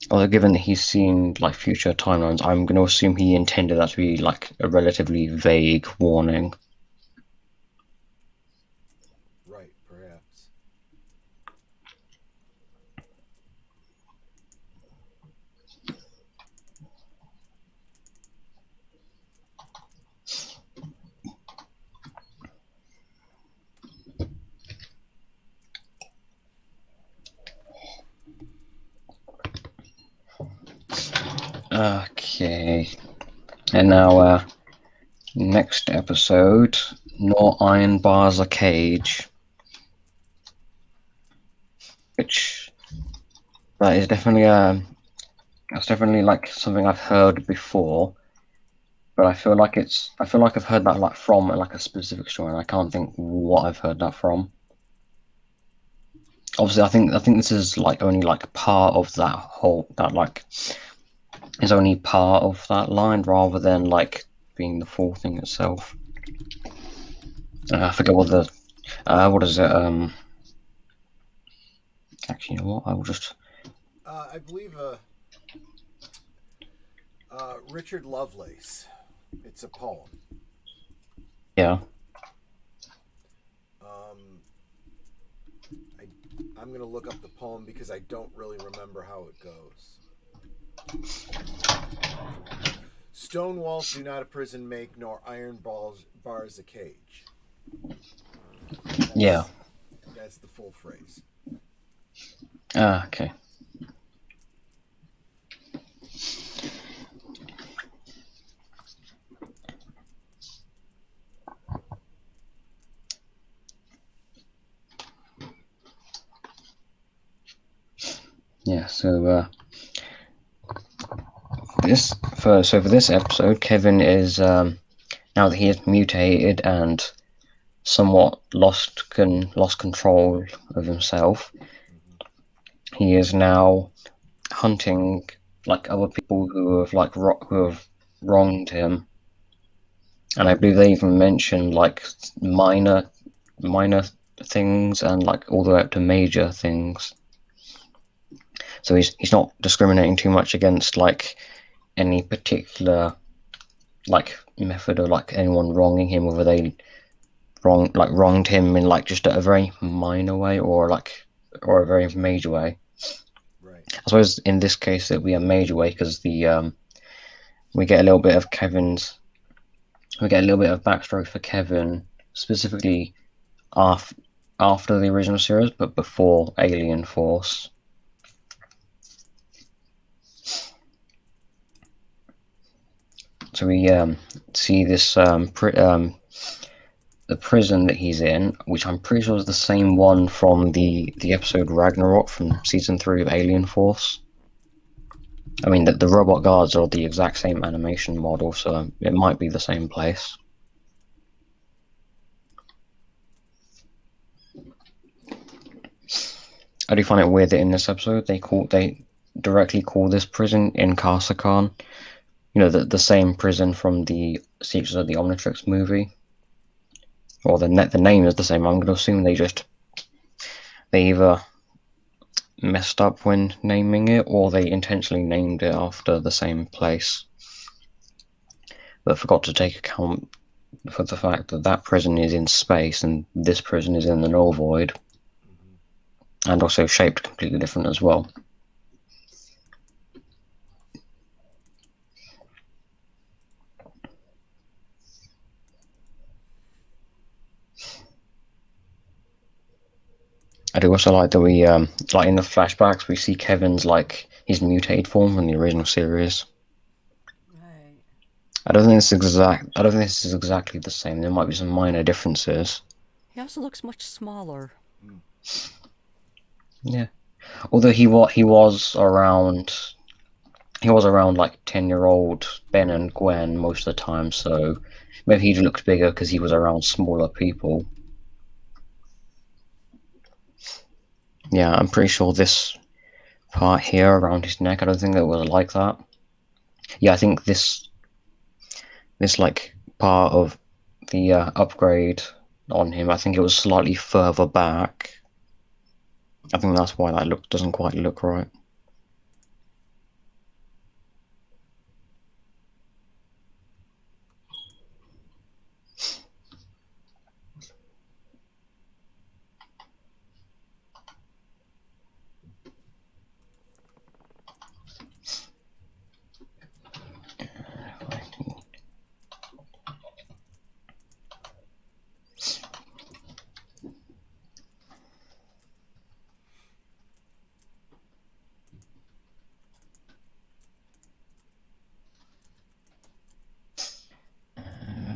Although, given that he's seen like future timelines, I'm going to assume he intended that to be like a relatively vague warning. Right, perhaps. Okay, and now next episode, no iron bars a cage, which that is definitely that's definitely like something I've heard before, but I feel like I've heard that like from like a specific story, and I can't think what I've heard that from. Obviously, I think this is like only like part of that like is only part of that line rather than like being the full thing itself. I forget what what is it? Actually, you know what? I will just. I believe Richard Lovelace. It's a poem. Yeah. I'm going to look up the poem because I don't really remember how it goes. Stone walls do not a prison make, nor iron bars a cage. Yeah. That's the full phrase. Okay. Yeah, so for this episode, Kevin is now that he is mutated and somewhat lost control of himself, he is now hunting like other people who have who have wronged him, and I believe they even mentioned like minor things and like all the way up to major things. So he's not discriminating too much against like any particular like method or like anyone wronging him, whether they wronged him in like just a very minor way or a very major way. Right. I suppose in this case it'll be a major way because we get a little bit of backstory for Kevin specifically after the original series, but before Alien Force. So we see this the prison that he's in, which I'm pretty sure is the same one from the episode Ragnarok from season 3 of Alien Force. I mean, the robot guards are the exact same animation model, so it might be the same place. I do find it weird that in this episode they directly call this prison Incarcecan. You know, the same prison from the Secrets of the Omnitrix movie. Or the name is the same. I'm going to assume they either messed up when naming it, or they intentionally named it after the same place, but forgot to take account for the fact that that prison is in space and this prison is in the null void, and also shaped completely different as well. I do also like that we like in the flashbacks we see Kevin's like his mutated form from the original series. Right. I don't think this is exactly the same. There might be some minor differences. He also looks much smaller. Yeah. Although he was around he was around like 10-year-old Ben and Gwen most of the time, so maybe he looked bigger because he was around smaller people. Yeah, I'm pretty sure this part here around his neck, I don't think it was like that. Yeah, I think this like part of the upgrade on him, I think it was slightly further back. I think that's why that doesn't quite look right.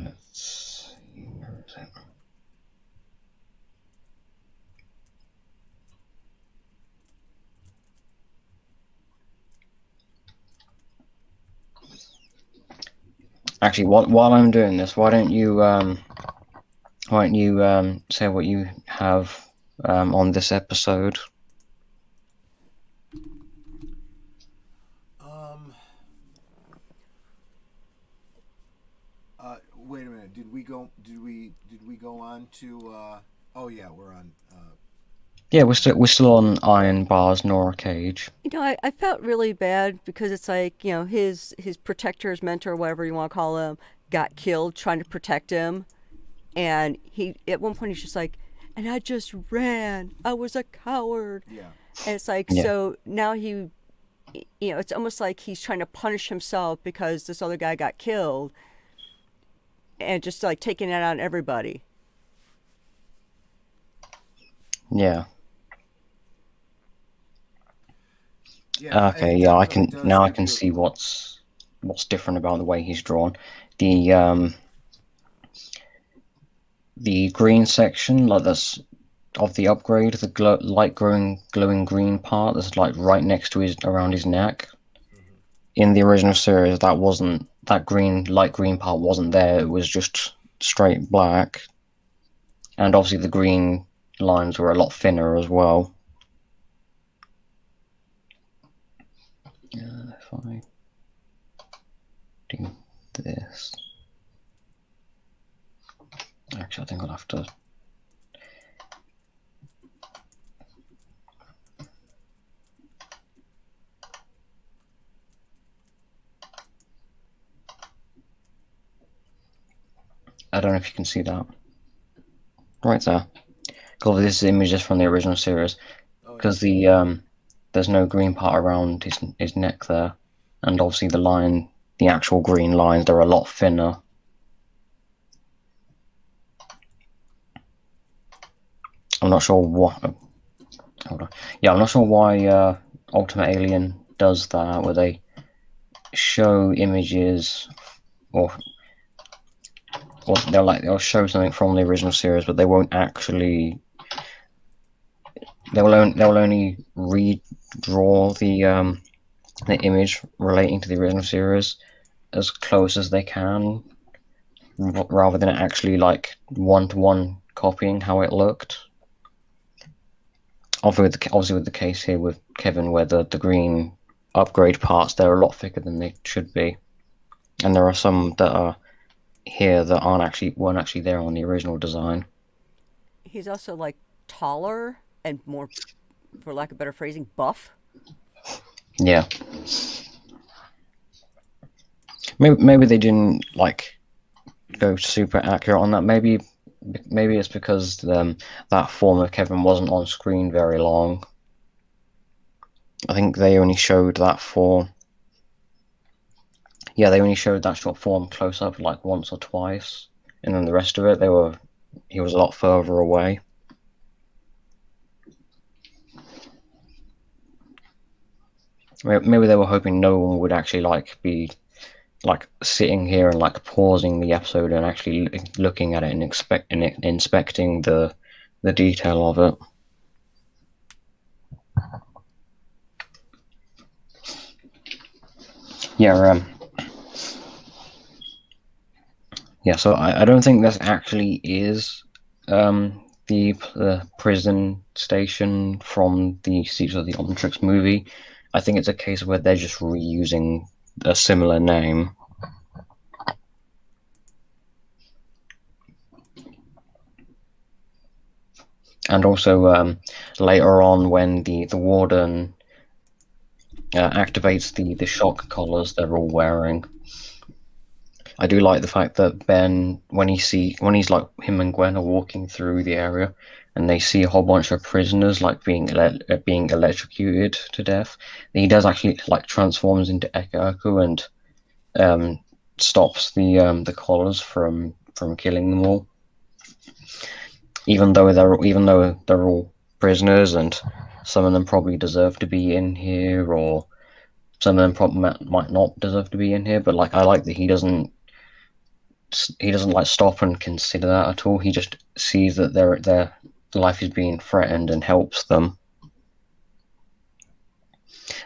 Let's see, where is it? Actually, while I'm doing this, why don't you say what you have on this episode? Wait a minute. Did we go? Did we go on to? Oh yeah, we're on. Yeah, we're still on Iron Bar's Nora Cage. I felt really bad because it's like, his protector, his mentor, whatever you want to call him, got killed trying to protect him. And he, at one point, he's just like, and I just ran. I was a coward. Yeah. And it's like, Yeah. so now it's almost like he's trying to punish himself because this other guy got killed and just like taking it out on everybody. Yeah. Yeah. Okay. Yeah, I can now. I can see what's different about the way he's drawn. The green section, like this of the upgrade, the light glowing green part that's like right next to around his neck. Mm-hmm. In the original series, that light green part wasn't there. It was just straight black, and obviously the green lines were a lot thinner as well. If I do this, actually, I think I'll have to. I don't know if you can see that right there. Because this image is from the original series. Because there's no green part around his neck there, and obviously the actual green lines, they're a lot thinner. I'm not sure what. Hold on. Yeah, I'm not sure why Ultimate Alien does that, where they show images or they'll show something from the original series, but they won't actually. They'll only redraw the image relating to the original series as close as they can, rather than actually like one-to-one copying how it looked. Obviously with the case here with Kevin, where the green upgrade parts, they're a lot thicker than they should be, and there are some that are here that weren't actually there on the original design. He's also like taller and more, for lack of better phrasing, buff. Yeah. Maybe they didn't like go super accurate on that. Maybe it's because that form of Kevin wasn't on screen very long. I think they only showed that form. Yeah, they only showed that short form close up like once or twice, and then the rest of it, he was a lot further away. Maybe they were hoping no one would actually be sitting here and pausing the episode and actually looking at it and inspecting the detail of it. Yeah, yeah. So I don't think this actually is the prison station from the Secrets of the Omnitrix movie. I think it's a case where they're just reusing a similar name. And also later on, when the warden activates the shock collars they're all wearing, I do like the fact that Ben, when he's like him and Gwen are walking through the area, and they see a whole bunch of prisoners like being electrocuted to death, he does actually like transforms into Echo and stops the collars from killing them all. Even though they're all prisoners, and some of them probably deserve to be in here, or some of them probably might not deserve to be in here. But like, I like that he doesn't like stop and consider that at all. He just sees that their life is being threatened and helps them.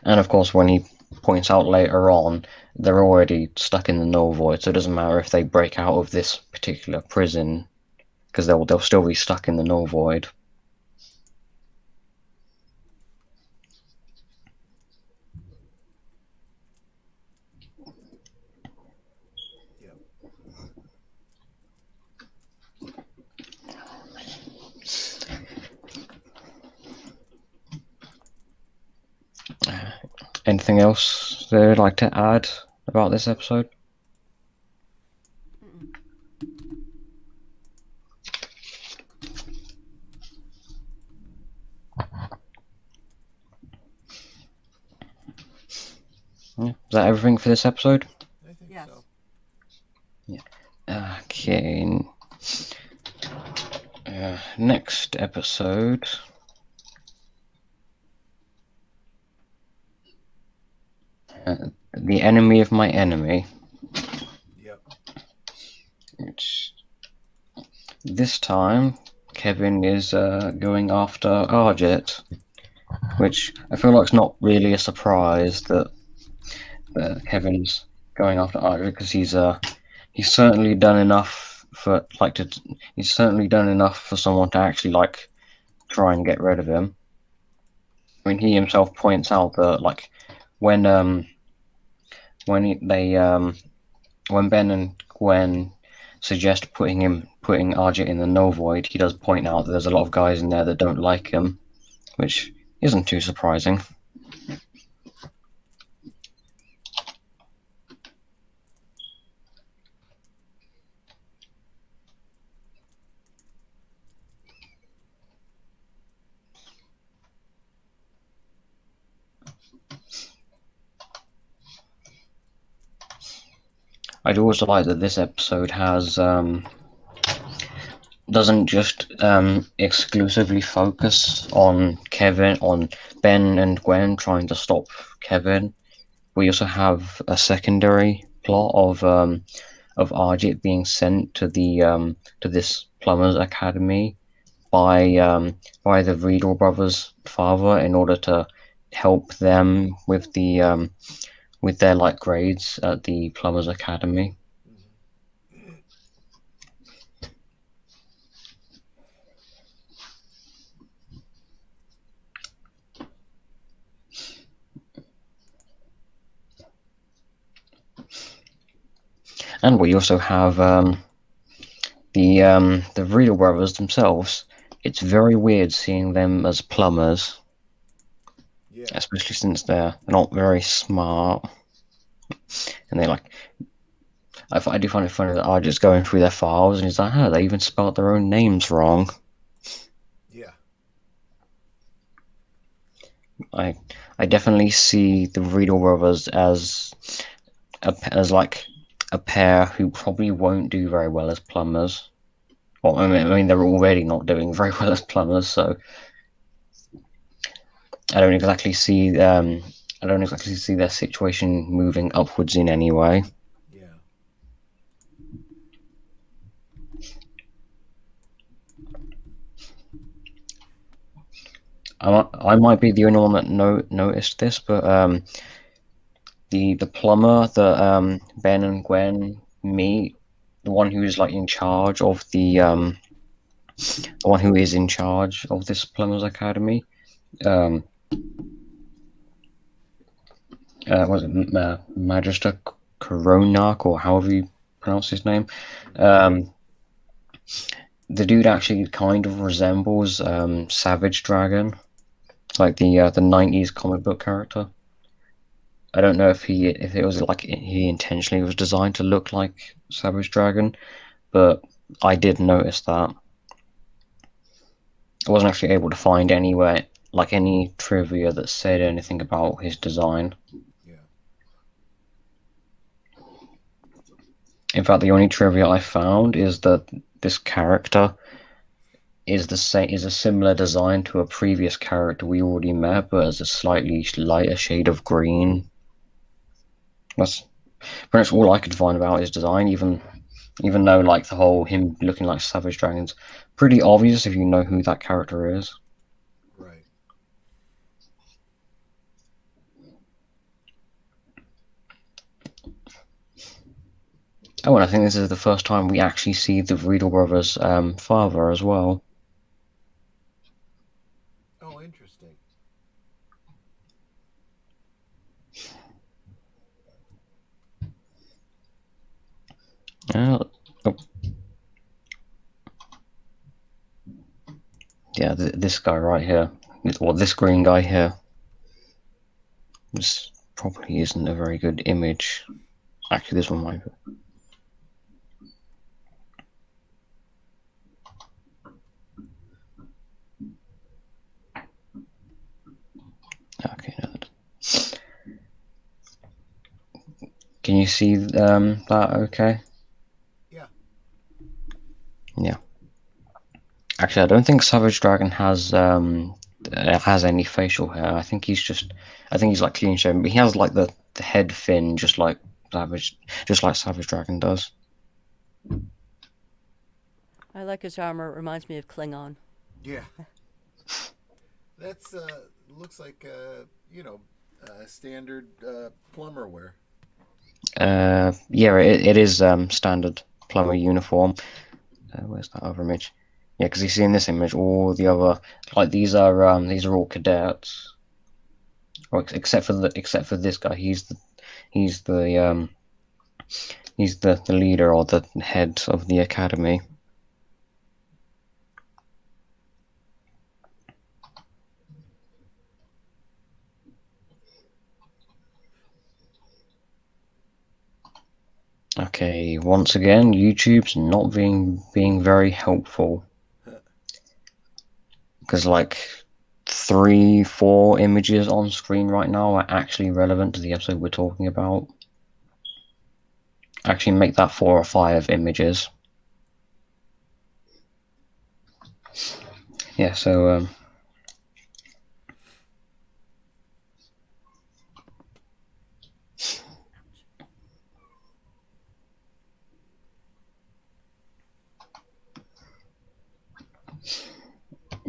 And of course, when he points out later on, they're already stuck in the null void, so it doesn't matter if they break out of this particular prison, because they'll still be stuck in the null void. Anything else they'd like to add about this episode? Yeah. Is that everything for this episode? I think Yes. so. Yeah. Okay. Next episode. The enemy of my enemy. Yep. Which this time Kevin is going after Arjet, which I feel like is not really a surprise that Kevin's going after Arjet, because he's certainly done enough for he's certainly done enough for someone to actually like try and get rid of him. I mean, he himself points out that like when Ben and Gwen suggest putting Arjet in the null void, he does point out that there's a lot of guys in there that don't like him, which isn't too surprising. I'd also like that this episode has doesn't just exclusively focus on Ben and Gwen trying to stop Kevin. We also have a secondary plot of Arjet being sent to this plumbers academy by the Riedel brothers' father in order to help them with their like grades at the plumbers academy. And we also have the Riedel brothers themselves. It's very weird seeing them as plumbers, especially since they're not very smart, and they like. I do find it funny that I just going through their files and he's like, "Oh, they even spelled their own names wrong." Yeah. I definitely see the Riedel brothers as like a pair who probably won't do very well as plumbers. Well, I mean they're already not doing very well as plumbers, so I don't exactly see their situation moving upwards in any way. Yeah. I might be the only one that noticed this, but the plumber that Ben and Gwen meet, the one who's like in charge of the one who is in charge of this plumbers academy. Was it Magister Koronak, or however you pronounce his name? The dude actually kind of resembles Savage Dragon, like the '90s comic book character. I don't know if it was like he intentionally was designed to look like Savage Dragon, but I did notice that. I wasn't actually able to find anywhere like any trivia that said anything about his design. Yeah. In fact, the only trivia I found is that this character is a similar design to a previous character we already met, but as a slightly lighter shade of green. That's pretty much all I could find about his design, even though like the whole him looking like Savage Dragon's pretty obvious if you know who that character is. Right. Oh, and I think this is the first time we actually see the Riedel brothers' father as well. Oh, interesting. Oh, yeah, this guy right here, or this green guy here. This probably isn't a very good image. Actually, this one might be. Okay, no. Can you see that okay? Yeah. Yeah. Actually, I don't think Savage Dragon has any facial hair. I think he's like clean shaven, but he has like the head fin just like Savage Dragon does. I like his armor. It reminds me of Klingon. Yeah. That's looks like standard plumber wear. Yeah, it is standard plumber uniform. Where's that other image? Yeah, because you see in this image all the other like these are all cadets, or except for this guy. He's the the leader or the head of the academy. Okay, once again, YouTube's not being very helpful. Because like 3-4 images on screen right now are actually relevant to the episode we're talking about. Actually make that 4 or 5 images. Yeah, so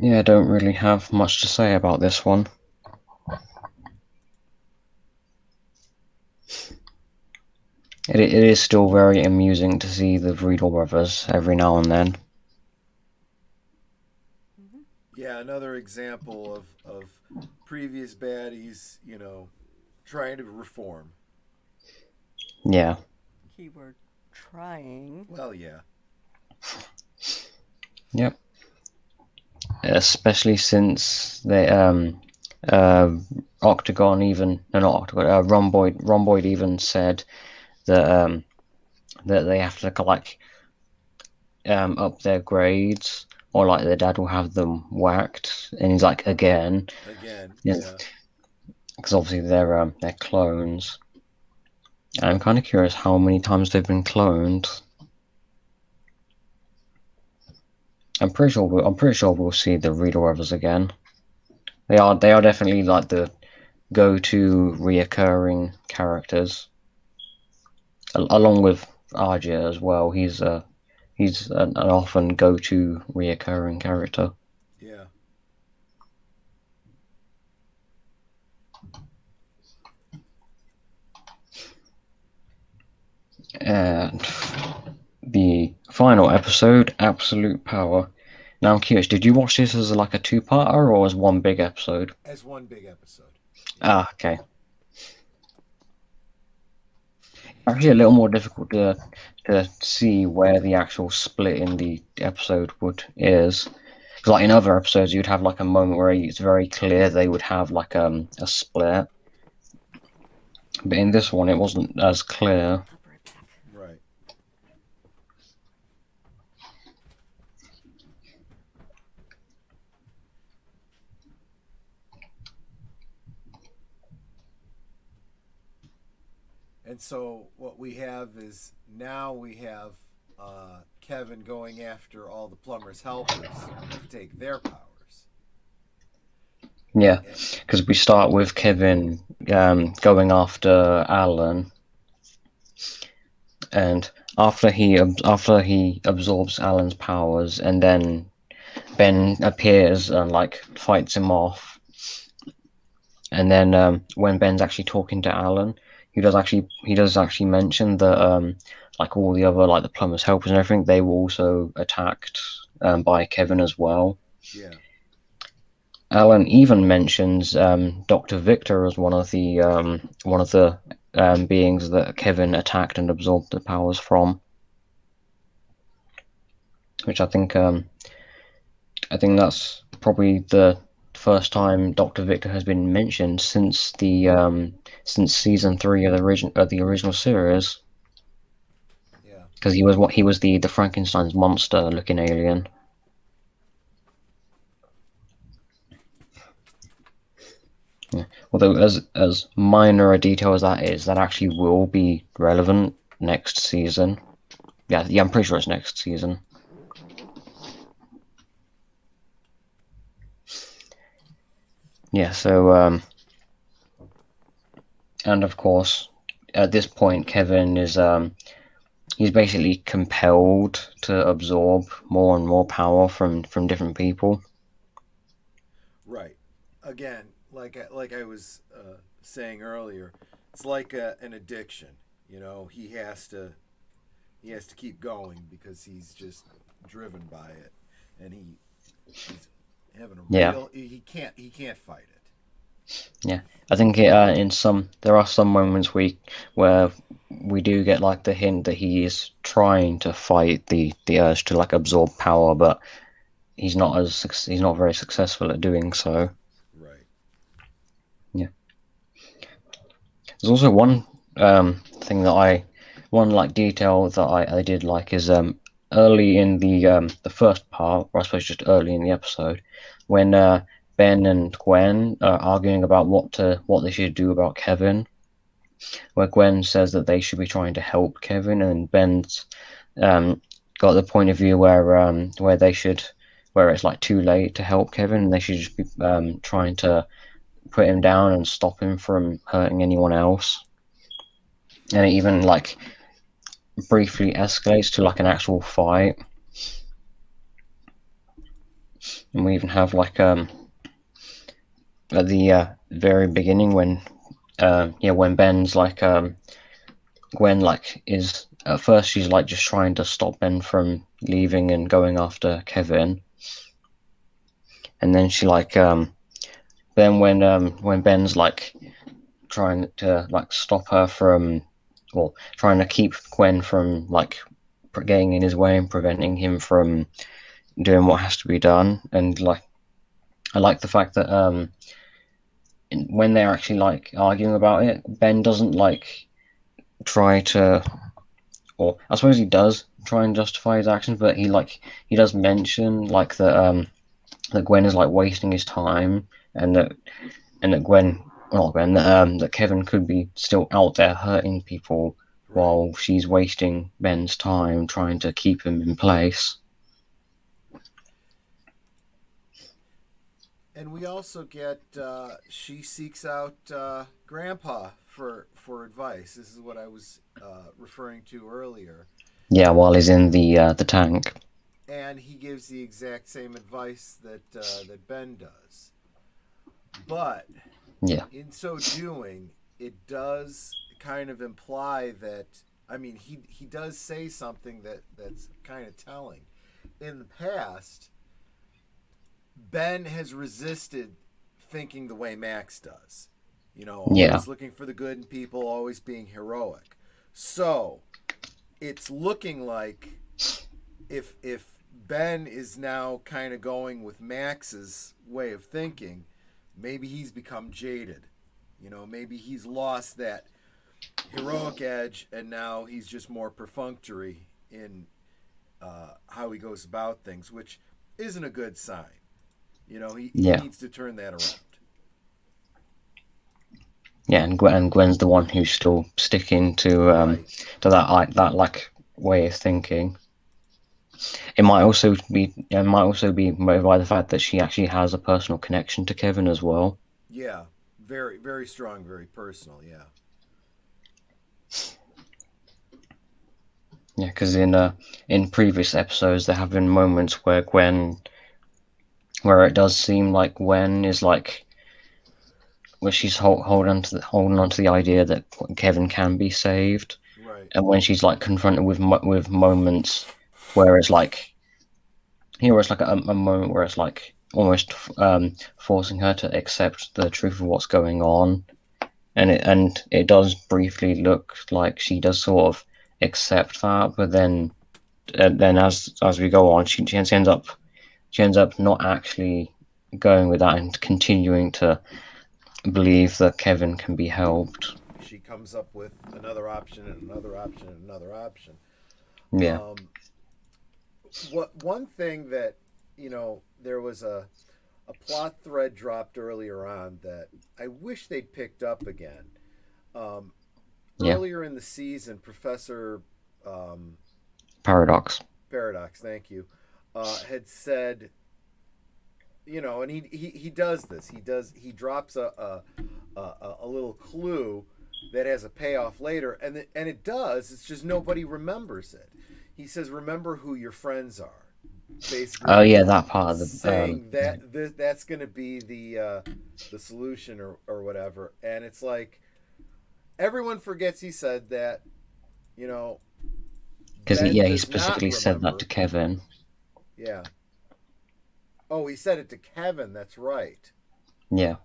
yeah, I don't really have much to say about this one. It is still very amusing to see the Riedel brothers every now and then. Yeah, another example of previous baddies, trying to reform. Yeah. Keyword trying. Well, yeah. Yep. Especially since they Octagon even no not Octagon Rhomboid even said that that they have to like up their grades, or like their dad will have them whacked, and he's like again, Yeah. because obviously they're clones. I'm kind of curious how many times they've been cloned. I'm pretty sure we'll see the Riedel brothers again. They are definitely like the go-to reoccurring characters, along with Arjia as well. He's an often go-to reoccurring character. Yeah. And the final episode, Absolute Power. Now I'm curious, did you watch this as like a two-parter or as one big episode? As one big episode. Yeah. Ah, okay. Actually, a little more difficult to see where the actual split in the episode would is. Because like in other episodes, you'd have like a moment where it's very clear they would have like a split, but in this one, it wasn't as clear. I'll be right back. Right. And so what we have is now we have Kevin going after all the plumber's helpers to take their powers. Yeah, And, because we start with Kevin going after Alan, and after he absorbs Alan's powers, and then Ben appears and like fights him off. And then when Ben's actually talking to Alan, he does actually mention that like all the other like the plumber's helpers and everything, they were also attacked by Kevin as well. yeah. Alan even mentions Dr. Victor as one of the beings that Kevin attacked and absorbed the powers from, which I think that's probably the first time Dr. Victor has been mentioned since season 3 of the original series, Yeah. because he was the Frankenstein's monster looking alien. Yeah. Although as minor a detail as that is, that actually will be relevant next season. Yeah, I'm pretty sure it's next season. Yeah, so and of course, at this point, Kevin is he's basically compelled to absorb more and more power from different people. Right. Again, like I was saying earlier, it's like an addiction. You know, he has to keep going because he's just driven by it, and he's having a Yeah, real he can't fight it. yeah. I think there are some moments where we do get like the hint that he is trying to fight the urge to like absorb power, but he's not very successful at doing so. Right. Yeah. There's also thing that one like detail that I did like is early in the first part, or I suppose just early in the episode, when Ben and Gwen are arguing about what they should do about Kevin, where Gwen says that they should be trying to help Kevin, and Ben's got the point of view where it's like too late to help Kevin, and they should just be trying to put him down and stop him from hurting anyone else. And it even like briefly escalates to like an actual fight, and we even have like at the very beginning when Ben's like Gwen like is at first she's like just trying to stop Ben from leaving and going after Kevin, and then she like then when Ben's like trying to like stop her from, or trying to keep Gwen from like getting in his way and preventing him from doing what has to be done. And like I like the fact that when they're actually like arguing about it, Ben doesn't like try to, or I suppose he does try and justify his actions, but he does mention like that Gwen is like wasting his time, and that Gwen, not Gwen, that Kevin could be still out there hurting people Right. while she's wasting Ben's time trying to keep him in place. And we also get she seeks out Grandpa for advice. This is what I was referring to earlier, Yeah, while he's in the tank. and he gives the exact same advice that Ben does. But Yeah, in so doing, it does kind of imply that I mean, he does say something that's kind of telling. In the past, Ben has resisted thinking the way Max does. You know, Yeah, always looking for the good in people, always being heroic. So it's looking like if Ben is now kind of going with Max's way of thinking, maybe he's become jaded. You know, maybe he's lost that heroic edge, and now he's just more perfunctory in how he goes about things, which isn't a good sign. You know, he yeah, needs to turn that around. yeah. And Gwen's the one who's still sticking Right. to that like way of thinking. It might also be motivated by the fact that she actually has a personal connection to Kevin as well. Yeah. Very, very strong, very personal. Yeah. Yeah, because in previous episodes there have been moments where it does seem like Gwen is like where she's holding on to the idea that Kevin can be saved, Right. and when she's like confronted with moments where it's like it's like a moment where it's like almost forcing her to accept the truth of what's going on, and it does briefly look like she does sort of accept that, but then as we go on, she ends up not actually going with that and continuing to believe that Kevin can be helped. She comes up with another option and another option and another option. Yeah, Um, what one thing that there was a plot thread dropped earlier on that I wish they'd picked up again. Um, yeah. Earlier in the season, Professor um, Paradox. Paradox, thank you, had said, and he does this. He drops a little clue that has a payoff later, and it does. It's just nobody remembers it. He says, "Remember who your friends are." Oh Basically, yeah, that part of the saying that that's going to be the solution or whatever, and it's like everyone forgets he said that. You know, because Ben he does not specifically said that to remember. Kevin. Yeah. Oh, he said it to Kevin. That's right. Yeah,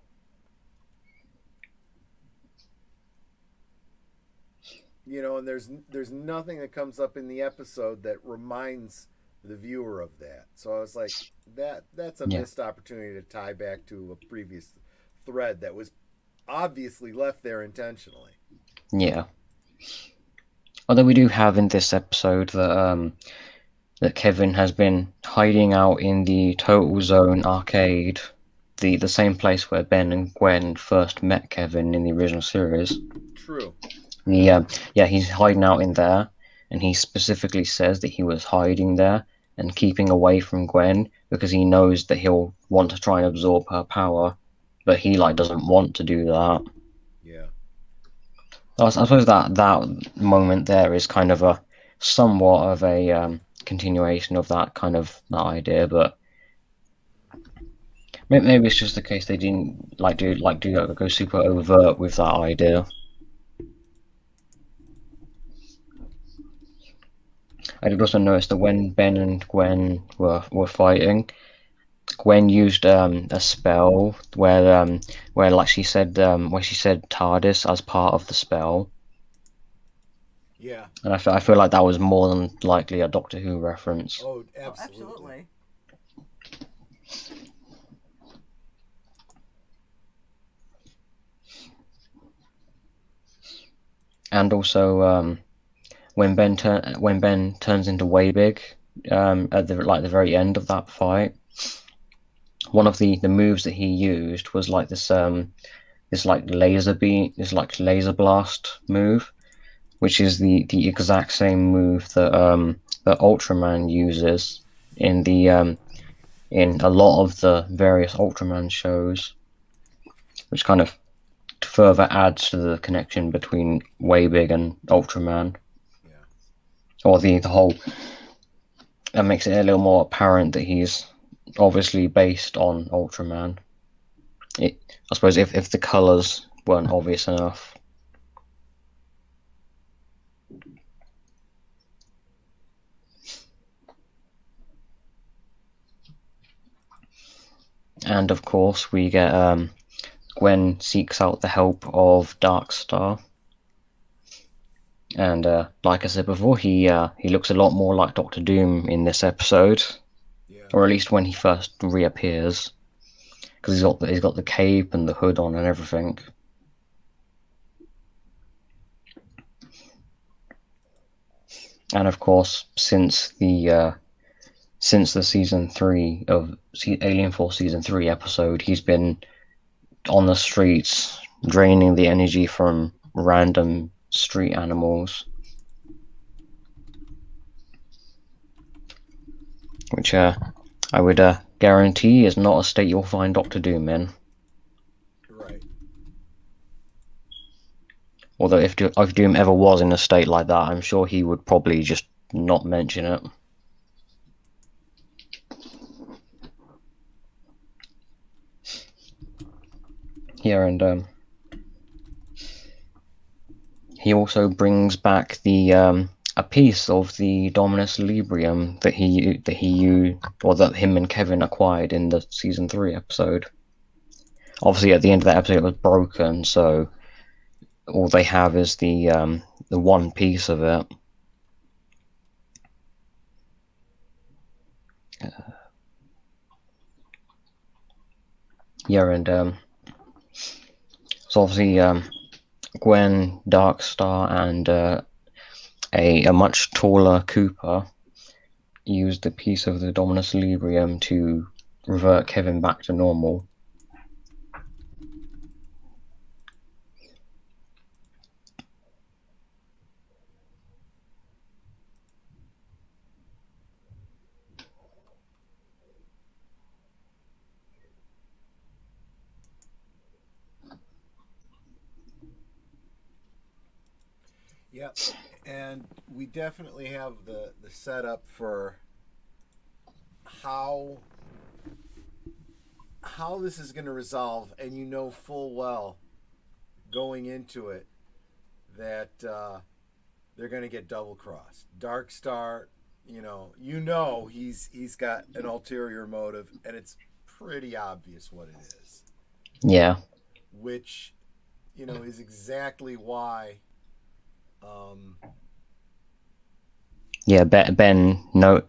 And there's nothing that comes up in the episode that reminds the viewer of that. So I was like, that's a yeah, missed opportunity to tie back to a previous thread that was obviously left there intentionally. yeah. Although we do have in this episode that Kevin has been hiding out in the Total Zone arcade, the same place where Ben and Gwen first met Kevin in the original series. True. Yeah, he's hiding out in there, and he specifically says that he was hiding there and keeping away from Gwen because he knows that he'll want to try and absorb her power, but he like doesn't want to do that. Yeah. I suppose that moment there is kind of a somewhat of a continuation of that kind of that idea, but maybe it's just the case they didn't go super overt with that idea. I did also notice that when Ben and Gwen were fighting, Gwen used a spell where like she said TARDIS as part of the spell, Yeah. and I feel like that was more than likely a Doctor Who reference. Oh, Oh, absolutely. absolutely. And also when Ben turns into Waybig at the very end of that fight, one of the moves that he used was like this like laser blast move, which is the exact same move that Ultraman uses in the in a lot of the various Ultraman shows, which kind of further adds to the connection between Waybig and Ultraman, Yeah. or the whole. That makes it a little more apparent that he's obviously based on Ultraman. I suppose if the colours weren't obvious enough. And of course, we get Gwen seeks out the help of Darkstar. And like I said before, he looks a lot more like Doctor Doom in this episode, Yeah. or at least when he first reappears, because he's got the cape and the hood on and everything. And of course, since the season 3 of Alien Force season 3 episode, he's been on the streets draining the energy from random street animals, which I would guarantee is not a state you'll find Doctor Doom in. Right. Although if Doom ever was in a state like that, I'm sure he would probably just not mention it. Yeah, and he also brings back the a piece of the Dominus Librium that him and Kevin acquired in the season 3 episode. Obviously, at the end of that episode, it was broken, so all they have is the one piece of it. Yeah, and so obviously Gwen, Darkstar, and a much taller Cooper used a piece of the Dominus Librium to revert Kevin back to normal. Yep. And we definitely have the setup for how this is going to resolve, and you know full well going into it that they're going to get double crossed. Darkstar, you know he's got an ulterior motive, and it's pretty obvious what it is. Yeah. Which, is exactly why. Yeah, Ben. No.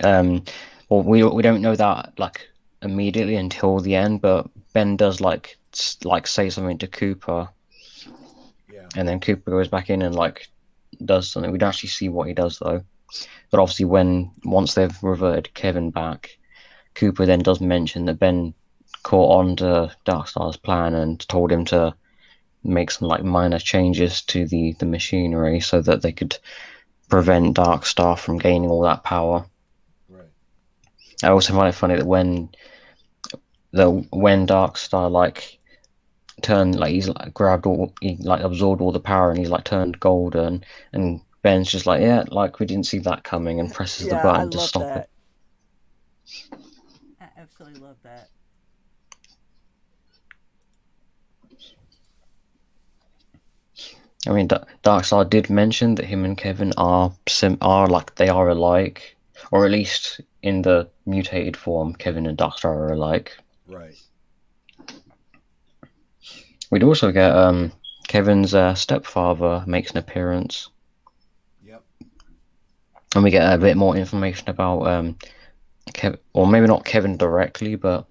Well, we don't know that like immediately until the end, but Ben does like say something to Cooper. Yeah. And then Cooper goes back in and like does something. We don't actually see what he does though. But obviously, once they've reverted Kevin back, Cooper then does mention that Ben caught on to Darkstar's plan and told him to make some like minor changes to the machinery so that they could prevent Darkstar from gaining all that power. Right. I also find it funny that when Darkstar like turned, like he's like absorbed all the power and he's like turned golden, and Ben's just like, yeah, like we didn't see that coming, and presses the button to stop it. I absolutely love that. I mean, Darkstar did mention that him and Kevin are alike, or at least in the mutated form, Kevin and Darkstar are alike. Right. We'd also get Kevin's stepfather makes an appearance. Yep. And we get a bit more information about Kevin, or maybe not Kevin directly, but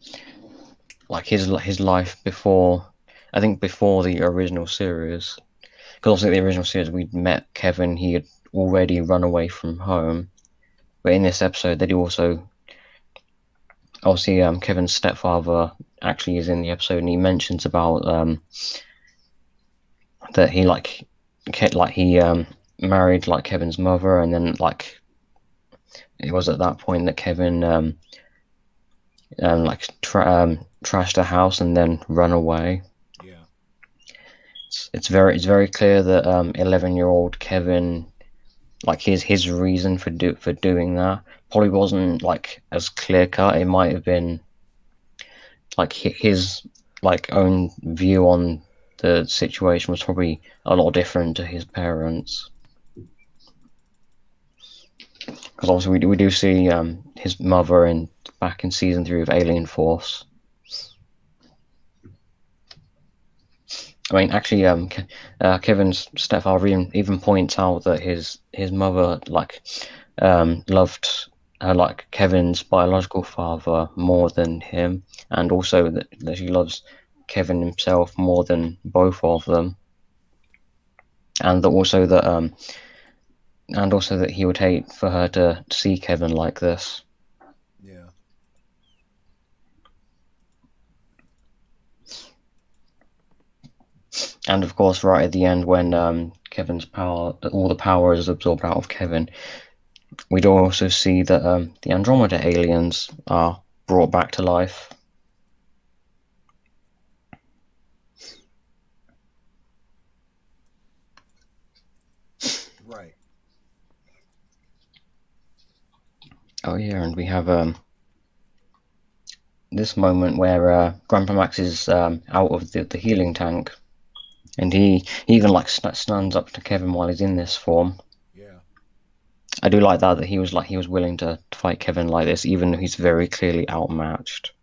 like his life before the original series. Because obviously the original series we'd met Kevin, he had already run away from home. But in this episode, they do also obviously Kevin's stepfather actually is in the episode, and he mentions about that he married like Kevin's mother, and then like it was at that point that Kevin trashed the house and then run away. Yeah. It's very clear that 11-year-old Kevin, like his reason for doing that probably wasn't like as clear cut. It might have been like his like own view on the situation was probably a lot different to his parents. Because obviously we do see his mother back in season 3 of Alien Force. I mean, actually, Kevin's stepfather even points out that his mother loved like Kevin's biological father more than him, and also that she loves Kevin himself more than both of them, and also that he would hate for her to see Kevin like this. Yeah. And of course, right at the end, when Kevin's all the power is absorbed out of Kevin, we'd also see that the Andromeda aliens are brought back to life. Right. Oh yeah, and we have this moment where Grandpa Max is out of the healing tank, and he even like stands up to Kevin while he's in this form. Yeah. I do like that he was willing to fight Kevin like this, even though he's very clearly outmatched.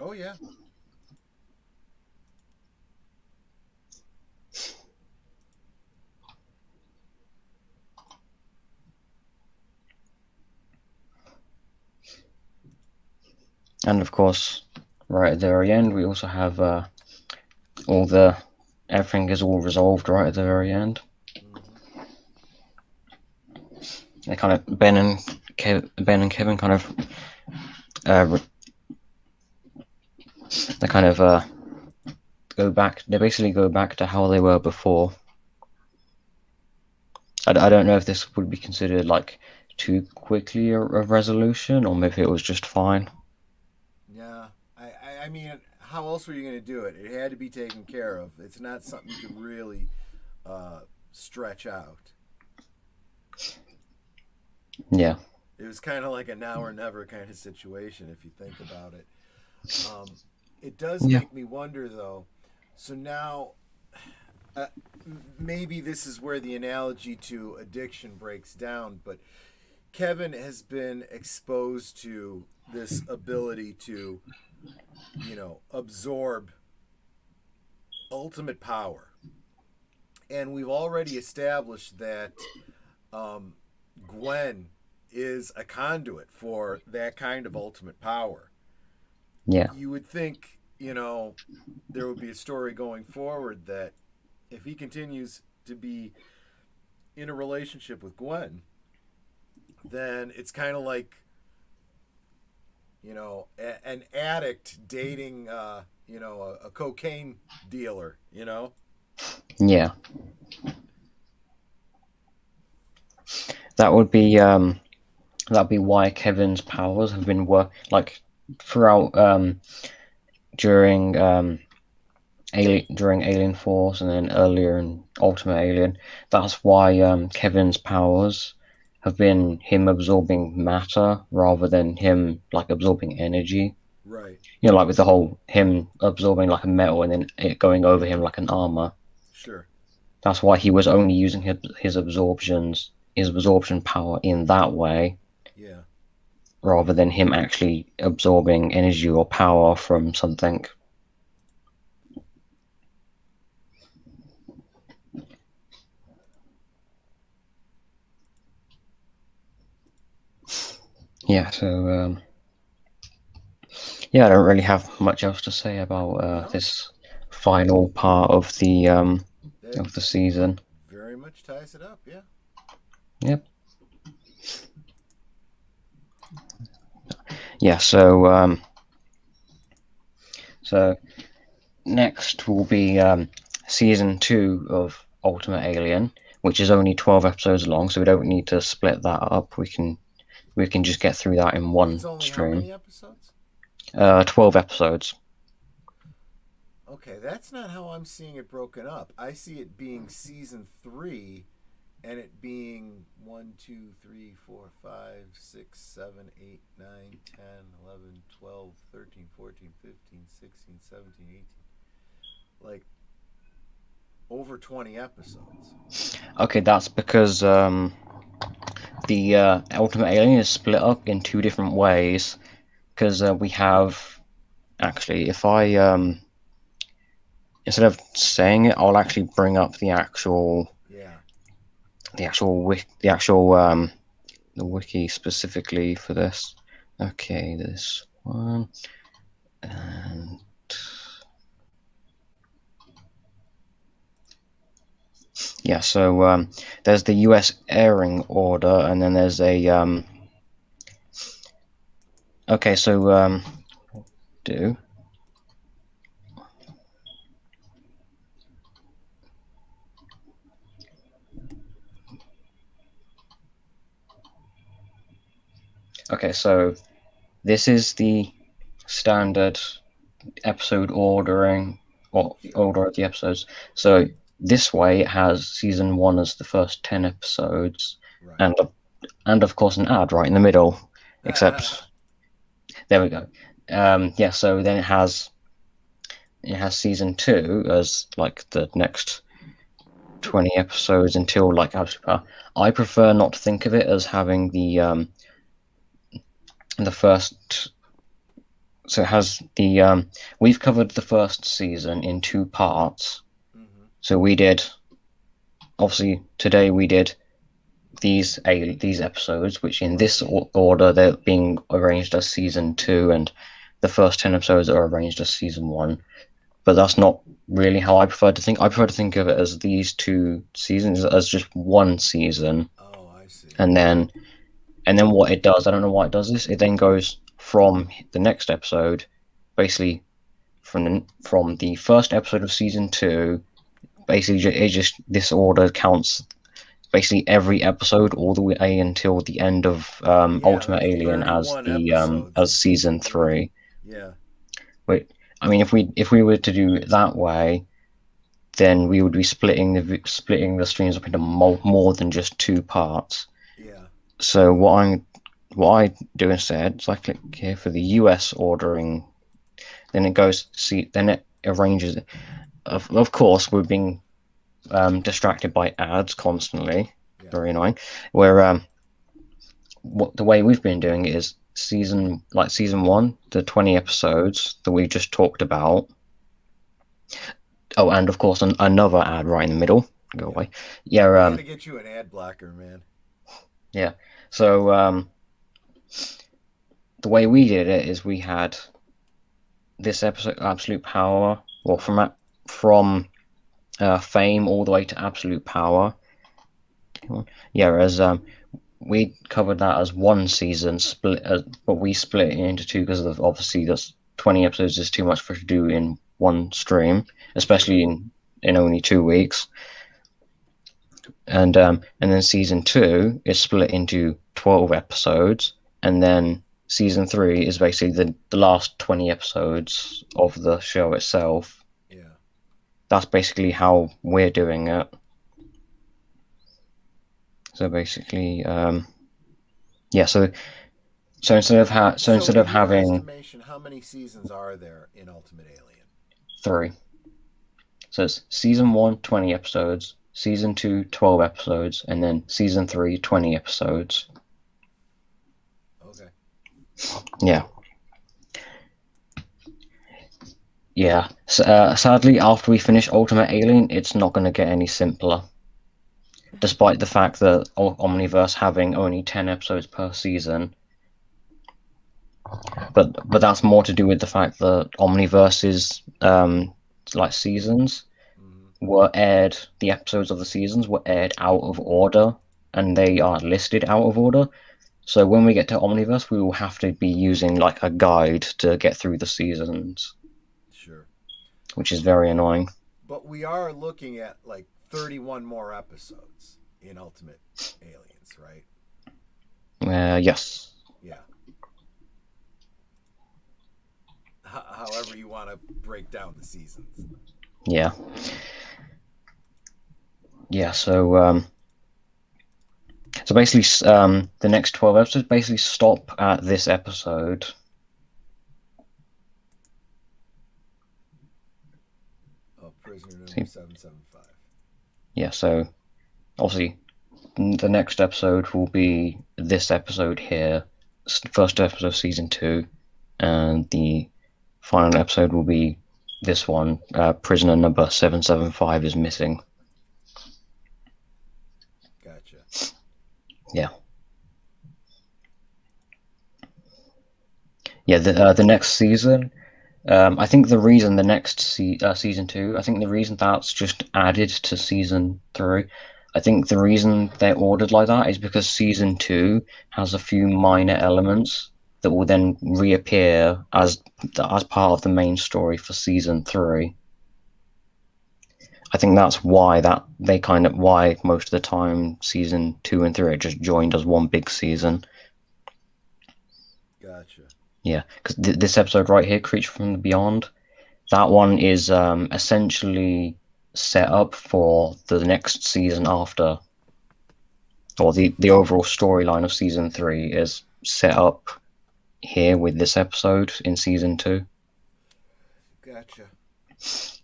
Oh yeah. And of course, right at the very end, we also have everything is all resolved right at the very end. Mm-hmm. They kind of Ben and Kevin kind of they kind of go back. They basically go back to how they were before. I don't know if this would be considered like too quickly a resolution, or maybe it was just fine. Yeah. I mean, how else were you going to do it? It had to be taken care of. It's not something you can really stretch out. Yeah. It was kind of like a now or never kind of situation if you think about it. Um, it does Yeah. make me wonder, though. So now, uh, maybe this is where the analogy to addiction breaks down, but Kevin has been exposed to this ability to, absorb ultimate power. And we've already established that um, Gwen is a conduit for that kind of ultimate power. Yeah. You would think, there would be a story going forward that if he continues to be in a relationship with Gwen, then it's kind of like, an addict dating, a cocaine dealer. Yeah. That would be that'd be why Kevin's powers have been throughout during during Alien Force and then earlier in Ultimate Alien. That's why Kevin's powers have been him absorbing matter rather than him like absorbing energy. Right. Like with the whole him absorbing like a metal and then it going over him like an armor. Sure. That's why he was only using his absorption power in that way, Yeah. rather than him actually absorbing energy or power from something. Yeah, so yeah, I don't really have much else to say about No, this final part of that the season. very much ties it up. Yeah. Yep. Yeah. So next will be season 2 of Ultimate Alien, which is only 12 episodes long, so we don't need to split that up. We can just get through that in one It's only how stream. many episodes? 12 episodes. Okay, that's not how I'm seeing it broken up. I see it being season 3 and it being 1, 2, 3, 4, 5, 6, 7, 8, 9, 10, 11, 12, 13, 14, 15, 16, 17, 18. Like over 20 episodes. Okay, that's because the Ultimate Alien is split up in 2 different ways. Because we have actually, if I instead of saying it, I'll actually bring up the actual Yeah. the wiki specifically for this. Okay, this one, and yeah, so there's the US airing order, and then there's a okay, so do okay, so this is the standard episode ordering or order of the episodes. So this way it has season 1 as the first 10 episodes, Right. and of course an ad right in the middle, except there we go. Yeah, so then it has season 2 as like the next 20 episodes until like I prefer not to think of it as having the first. So it has the we've covered the first season in 2 parts. Mm-hmm. So we did, obviously today we did these episodes, which in this order they're being arranged as season 2, and the first 10 episodes are arranged as season 1. But that's not really how I prefer to think. I prefer to think of it as these 2 seasons as just one season. Oh, I see. And then what it does, I don't know why it does this. It then goes from the next episode, basically from the first episode of season 2. Basically, it just this order counts basically every episode all the way until the end of Ultimate Alien as season 3. Yeah. Wait, I mean, if we were to do it that way, then we would be splitting the streams up into more than just 2 parts. Yeah. So what I do instead is I click here for the US ordering, then it goes then it arranges it. Of course, we're being distracted by ads constantly. Yeah. Very annoying. Where the way we've been doing it is season 1, the 20 episodes that we just talked about. Oh, and of course another ad right in the middle. Go away. Yeah. I gotta get you an ad blocker, man. Yeah. So the way we did it is we had this episode, Absolute Power, well, from Fame all the way to Absolute Power. Yeah, as we covered that as one season split, but we split it into 2 because of obviously that's 20 episodes is too much for to do in one stream, especially in only 2 weeks. And then season 2 is split into 12 episodes, and then season 3 is basically the last 20 episodes of the show itself. Yeah. That's basically how we're doing it. So basically, yeah. So instead of having estimation, how many seasons are there in Ultimate Alien? 3. So it's season 1, 20 episodes, season 2, 12 episodes, and then season 3, 20 episodes. Okay. Yeah. Yeah. Sadly, after we finish Ultimate Alien, it's not going to get any simpler. Despite the fact that Omniverse having only 10 episodes per season. But that's more to do with the fact that Omniverse's like seasons were aired, the episodes of the seasons were aired out of order, and they are listed out of order. So when we get to Omniverse, we will have to be using like a guide to get through the seasons. Sure. Which is very annoying. But we are looking at like 31 more episodes in Ultimate Aliens, right? Yes. Yeah. However you want to break down the seasons. Yeah. Yeah, so basically the next 12 episodes basically stop at this episode. Oh, prisoner number 775. Yeah, so obviously the next episode will be this episode here, first episode of season 2, and the final episode will be this one, prisoner number 775 is missing. Gotcha. Yeah. Yeah, the next season, I think the reason the next season 2, I think the reason that's just added to season 3, I think the reason they're ordered like that is because season 2 has a few minor elements that will then reappear as part of the main story for season 3. I think that's why why most of the time season 2 and 3 are just joined as one big season. Gotcha. Yeah, because this episode right here, Creature from the Beyond, that one is essentially set up for the next season after, or the overall storyline of season 3 is set up here with this episode in season 2. Gotcha.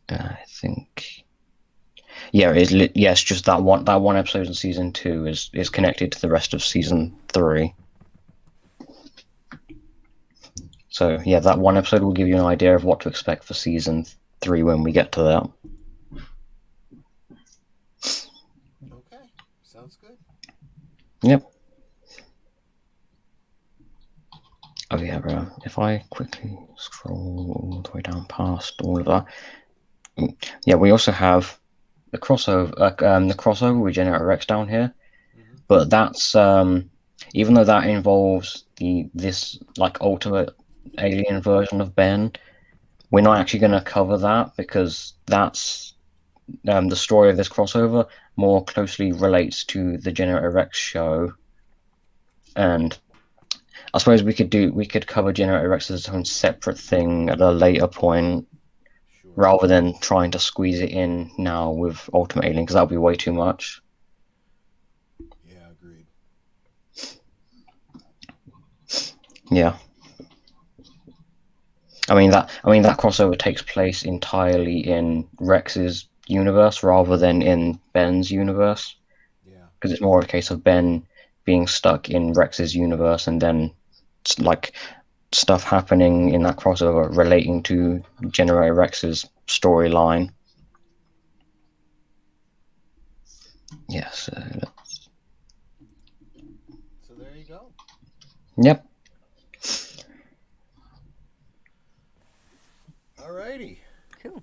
I think, yeah, it's just that one episode in season 2 is connected to the rest of season 3. So yeah, that one episode will give you an idea of what to expect for season 3 when we get to that. Okay. Sounds good. Yep. Oh yeah, if I quickly scroll all the way down past all of that. Yeah, we also have the crossover with Generator Rex down here. Mm-hmm. But that's even though that involves this like ultimate alien version of Ben, we're not actually going to cover that because that's the story of this crossover more closely relates to the Generator Rex show, and I suppose we could cover Generator Rex as its own separate thing at a later point, Sure. rather than trying to squeeze it in now with Ultimate Alien, because that would be way too much. Yeah, agreed. Yeah. I mean that crossover takes place entirely in Rex's universe rather than in Ben's universe, Yeah. because it's more a case of Ben being stuck in Rex's universe and then like stuff happening in that crossover relating to Generator Rex's storyline. Yes. So there you go. Yep. Alrighty. Cool.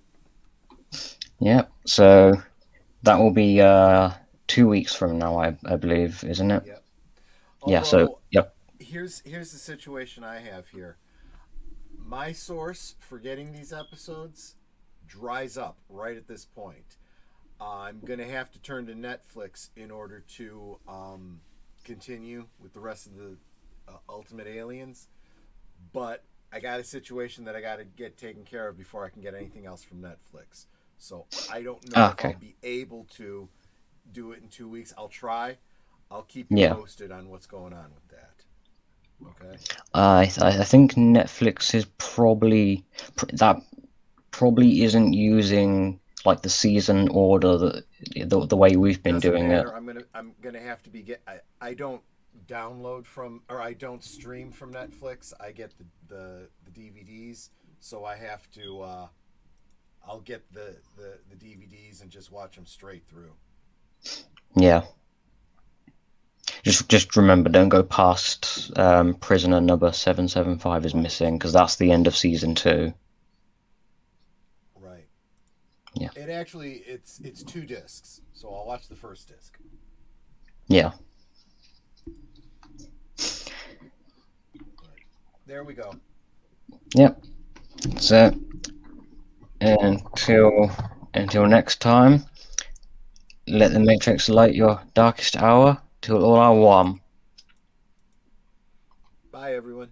Yep. So that will be 2 weeks from now, I believe, isn't it? Yep. Yeah. So yep. Here's the situation I have here. My source for getting these episodes dries up right at this point. I'm gonna have to turn to Netflix in order to continue with the rest of the Ultimate Aliens, but I got a situation that I got to get taken care of before I can get anything else from Netflix. So I don't know if I'll be able to do it in 2 weeks. I'll try. I'll keep you posted on what's going on with that. Okay. I think Netflix is probably isn't using like the season order the way we've been doing matter. it. I'm gonna have to be I don't download from, or I don't stream from Netflix. I get the DVDs, so I have to I'll get the DVDs and just watch them straight through. Yeah. Just remember, don't go past prisoner number 775 is missing, because that's the end of season 2. Right. Yeah. It actually it's 2 discs, so I'll watch the first disc. Yeah. There we go. Yep. So until next time, let the Matrix light your darkest hour till all are one. Bye, everyone.